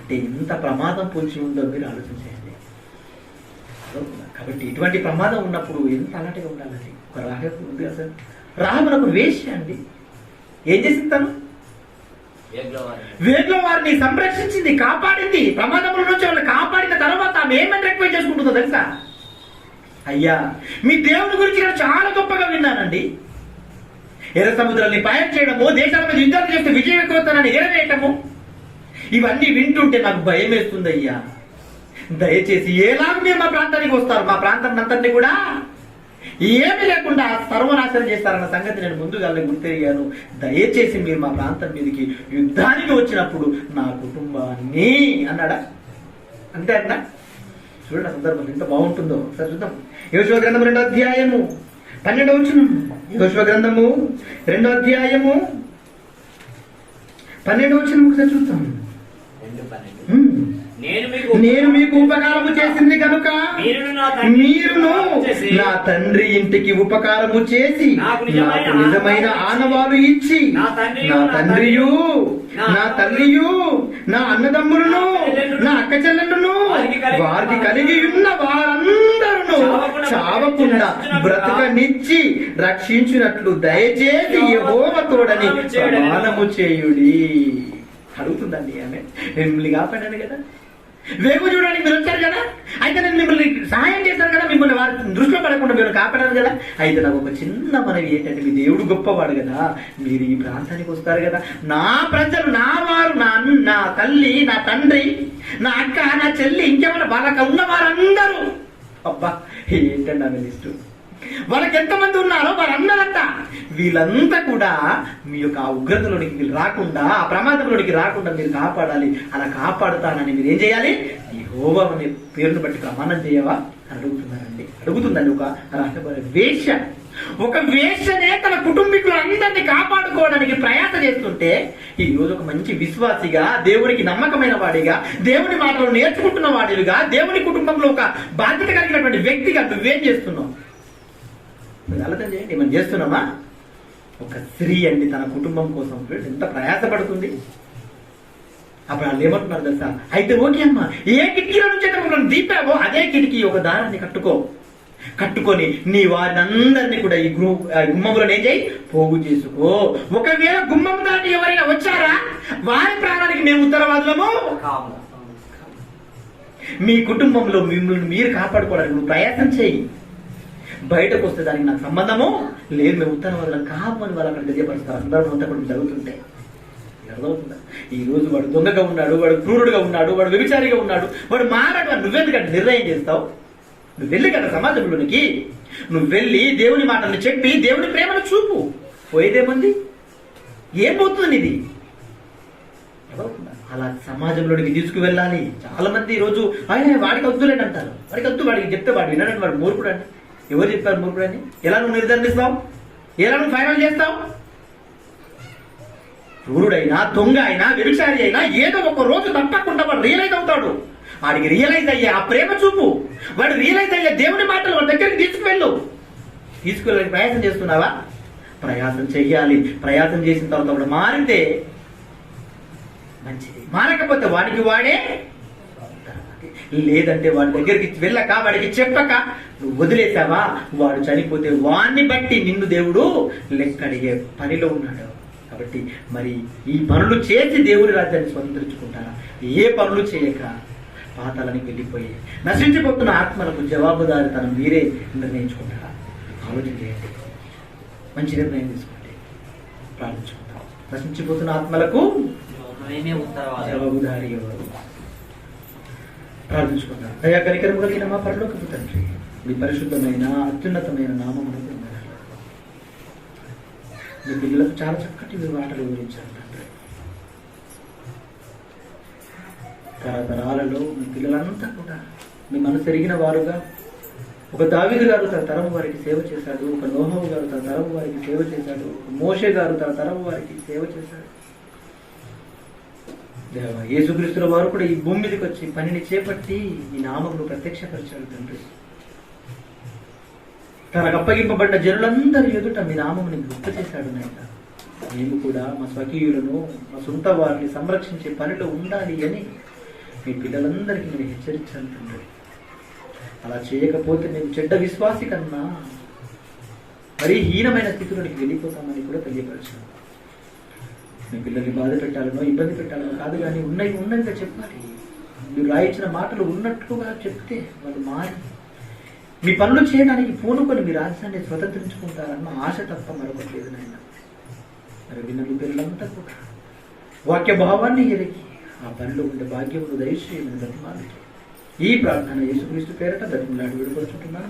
అంటే ఎంత ప్రమాదం పొంచి ఉందో మీరు ఆలోచించండి. కాబట్టి ఇటువంటి ప్రమాదం ఉన్నప్పుడు ఎంత అలాంటిగా ఉండాలని. ఒక రాహబు ఉంది అసలు. రాహబునకు వేశ్య అండి. ఏం చేసింది తను? వేగ్లో వారిని సంరక్షించింది, కాపాడింది. ప్రమాదముల నుంచి వాళ్ళని కాపాడిన తర్వాత ఆమె ఏమని రిక్వెస్ట్ చేసుకుంటుందో తెలుసా? అయ్యా, మీ దేవుడి గురించి నేను చాలా గొప్పగా విన్నానండి. ఎర్ర సముద్రాన్ని పాయం చేయడము, దేశాల మీద యుద్ధాలు చేస్తే విజయవంతాన్ని ఎరవేయటము, ఇవన్నీ వింటుంటే నాకు భయం వేస్తుంది. అయ్యా, దయచేసి ఎలాగ మీరు మా ప్రాంతానికి వస్తారు? మా ప్రాంతం అంతటిని కూడా ఏమీ లేకుండా సర్వనాశనం చేస్తారన్న సంగతి నేను ముందుగా గుర్తెరిగాను. దయచేసి మీరు మా ప్రాంతం మీదకి యుద్ధానికి వచ్చినప్పుడు నా కుటుంబాన్ని అన్నాడా? అంతే అన్నా? చూడండి సందర్భం ఎంత బాగుంటుందో ఒకసారి చూద్దాం. యోషువ గ్రంథము 2వ అధ్యాయము 12వ వచనం. యోషువ గ్రంథము 2వ అధ్యాయము 12వ వచనం ఒకసారి చూద్దాం. నేను మీకు ఉపకారము చేసింది కనుక మీరును నా తండ్రి ఇంటికి ఉపకారము చేసి నాకు నిజమైన ఆనవాలు ఇచ్చి నా తండ్రియు నా తల్లియు నా అన్నదమ్ములను నా అక్క చెల్లెలను వారికి కలిగి ఉన్న వారందరూ చావకుండా బ్రతకనిచ్చి రక్షించినట్లు దయచేసి యెహోవా తోడని ప్రమాణము చేయుడి. అడుగుతుందండి ఆమె. మిమ్మల్ని కాపాడాను కదా, వేగు చూడడానికి మీరు వచ్చారు కదా, అయితే నేను మిమ్మల్ని సహాయం చేశాను కదా, మిమ్మల్ని వారి దృష్టిలో పడకుండా మీరు కాపాడారు కదా. అయితే నాకు ఒక చిన్న మనవి ఏంటంటే, మీ దేవుడు గొప్పవాడు కదా, మీరు ఈ ప్రాంతానికి వస్తారు కదా, నా ప్రజలు, నా వారు, నా తల్లి, నా తండ్రి, నా అక్క, నా చెల్లి, ఇంకేమైనా వాళ్ళకి ఉన్న వారందరూ, అబ్బా ఏంటండి ఆమె లిస్టు, వాళ్ళకి ఎంతమంది ఉన్నారో వారందరంతా, వీళ్ళంతా కూడా మీ యొక్క ఆ ఉగ్రతలోనికి మీరు రాకుండా, ఆ ప్రమాదంలోనికి రాకుండా మీరు కాపాడాలి. అలా కాపాడుతానని మీరు ఏం చేయాలి? యెహోవా అనే పేరును బట్టి ప్రమాణం చేయవా అని అడుగుతున్నారండి. అడుగుతుందండి ఒక రాష్ట్రపతి వేశ్య. ఒక వేశ్యనే తన కుటుంబీకులందరినీ కాపాడుకోవడానికి ప్రయాస చేస్తుంటే, ఈ రోజు ఒక మంచి విశ్వాసిగా, దేవునికి నమ్మకమైన వాడిగా, దేవుని మాటలు నేర్చుకుంటున్న వాడిగా, దేవుని కుటుంబంలో ఒక బాధ్యత కలిగినటువంటి వ్యక్తిగా నువ్వేం చేస్తున్నావు? ఆలోచన చేయండి. మనం చేస్తున్నామా? ఒక స్త్రీ అండి తన కుటుంబం కోసం ఎంత ప్రయాసపడుతుంది. అప్పుడు వాళ్ళు ఏమంటున్నారు తెలుసా? అయితే ఓకే అమ్మా, ఏ కిటికీలో నుంచి దీపావో అదే కిటికీ ఒక దారాన్ని కట్టుకొని నీ వారిని అందరినీ కూడా ఈ గుమ్మంలో ఏం చేయి, పోగు చేసుకో. ఒకవేళ గుమ్మం దాటి ఎవరైనా వచ్చారా, వారి ప్రాణానికి మేము ఉత్తరవాదులము. మీ కుటుంబంలో మిమ్మల్ని మీరు కాపాడుకోవడానికి నువ్వు ప్రయత్నం చేయి. బయటకు వస్తే దానికి నాకు సంబంధము లేదు, మేము ఉత్తరవాదులం కామని వాళ్ళు అక్కడ తెలియపరుస్తారు. అందరూ అంతా కూడా జరుగుతుంటే అర్థమవుతుందా? ఈ రోజు వాడు దొంగగా ఉన్నాడు, వాడు క్రూరుడుగా ఉన్నాడు, వాడు వ్యభిచారిగా ఉన్నాడు, వాడు మారాడు అని నువ్వెందుకంటే నిర్ణయం చేస్తావు? నువ్వు వెళ్ళి కదా సమాజంలోనికి, నువ్వు వెళ్ళి దేవుని మాటలు చెప్పి దేవుని ప్రేమను చూపు. పోయేదేముంది? ఏం పోతుంది ఇది? అలా సమాజంలోనికి తీసుకువెళ్ళాలి. చాలా మంది ఈ రోజు ఆయన వాడికి వద్దులేని అంటారు. వాడికి వద్దు, వాడికి చెప్తే వాడు వినడండి, వాడు మూర్ఖుడు అండి. ఎవరు చెప్పారు మూర్ఖుడు అని? ఎలా నువ్వు నిర్ధారిస్తావు? ఎలా నువ్వు ఫైనల్ చేస్తావు? క్రూరుడైనా, దొంగ అయినా, వ్యభిచారి అయినా ఏదో ఒక రోజు తప్పకుండా వాడు రియలైజ్ అవుతాడు. వాడికి రియలైజ్ అయ్యే ఆ ప్రేమ చూపు, వాడు రియలైజ్ అయ్యే దేవుని మాటలు వాడి దగ్గరికి తీసుకువెళ్ళడానికి ప్రయాసం చేస్తున్నావా? ప్రయాసం చెయ్యాలి. ప్రయాసం చేసిన తర్వాత వాడు మారితే మంచిది, మారకపోతే వాడికి వాడే, లేదంటే వాడి దగ్గరికి వెళ్ళక, వాడికి చెప్పక నువ్వు వదిలేసావా, వాడు చనిపోతే వాడిని బట్టి నిన్ను దేవుడు లెక్క అడిగే పనిలో ఉన్నాడు. కాబట్టి మరి ఈ పనులు చేసి దేవుడి రాజ్యాన్ని స్వతంత్రించుకుంటారా? ఏ పనులు చేయక పాతాళానికి వెళ్ళిపోయి నశించిపోతున్న ఆత్మలకు జవాబుదారితనం మీరే నిర్ణయించుకుంటారా? ఆలోచన చేయండి, మంచి నిర్ణయం తీసుకోండి, ప్రార్థించుకుంటాం. నశించిపోతున్న ఆత్మలకు జవాబుదారి ఎవరు? ప్రార్థించుకుంటాం. దయా కనికరము కలిగిన మా పరలోకపు తండ్రి, మీ పరిశుద్ధమైన అత్యున్నతమైన నామమునకు వందనాలు. మీ పిల్లలకు చాలా చక్కటి మీ మాటలు వివరించారు తండ్రి. తరతరాలలో మీ పిల్లలంతా కూడా మీ మనసు ఎరిగిన వారుగా, ఒక దావీదు గారు తన తరము వారికి సేవ చేశాడు, ఒక నోహవు గారు తన తరము వారికి సేవ చేశాడు, ఒక మోషే గారు తన తరము వారికి సేవ చేశాడు. దేవా, యేసుక్రీస్తుల వారు కూడా ఈ భూమి మీదకి వచ్చి పనిని చేపట్టి ఈ నామమును ప్రత్యక్షపరిచాడు తండ్రి. తనకు అప్పగింపబడ్డ జనులందరి ఎదుట మీ నామముని గొప్ప చేశాడు నాయన. మేము కూడా మా స్వకీయులను, మా సొంత వారిని సంరక్షించే పనిలో ఉండాలి అని మీ పిల్లలందరికీ నేను హెచ్చరించాను తండ్రి. అలా చేయకపోతే మేము చెడ్డ విశ్వాసి కన్నా మరీ హీనమైన స్థితిలోనికి వెళ్ళిపోతామని కూడా తెలియపరిచాను. మీ పిల్లల్ని బాధ పెట్టాలనో ఇబ్బంది పెట్టాలనో కాదు, కానీ ఉన్నవిగా చెప్పాలి. మీరు రాయించిన మాటలు ఉన్నట్టుగా చెప్తే వాళ్ళు మారి మీ పనులు చేయడానికి పూనుకొని మీ రాజ్యాన్ని స్వతంత్రించుకుంటారన్న ఆశ తప్ప మరొకటి లేదు నాయన. మరి విన్న మీ పిల్లలంతా కూడా వాక్య భావాన్ని ఎరిగి ఆ పనిలో ఉండే భాగ్యమును దయచేయమని బతిమాలి. ఈ ప్రార్థన యేసుక్రీస్తు పేరట బతిమలాడి విడుకొచ్చుకుంటున్నాను.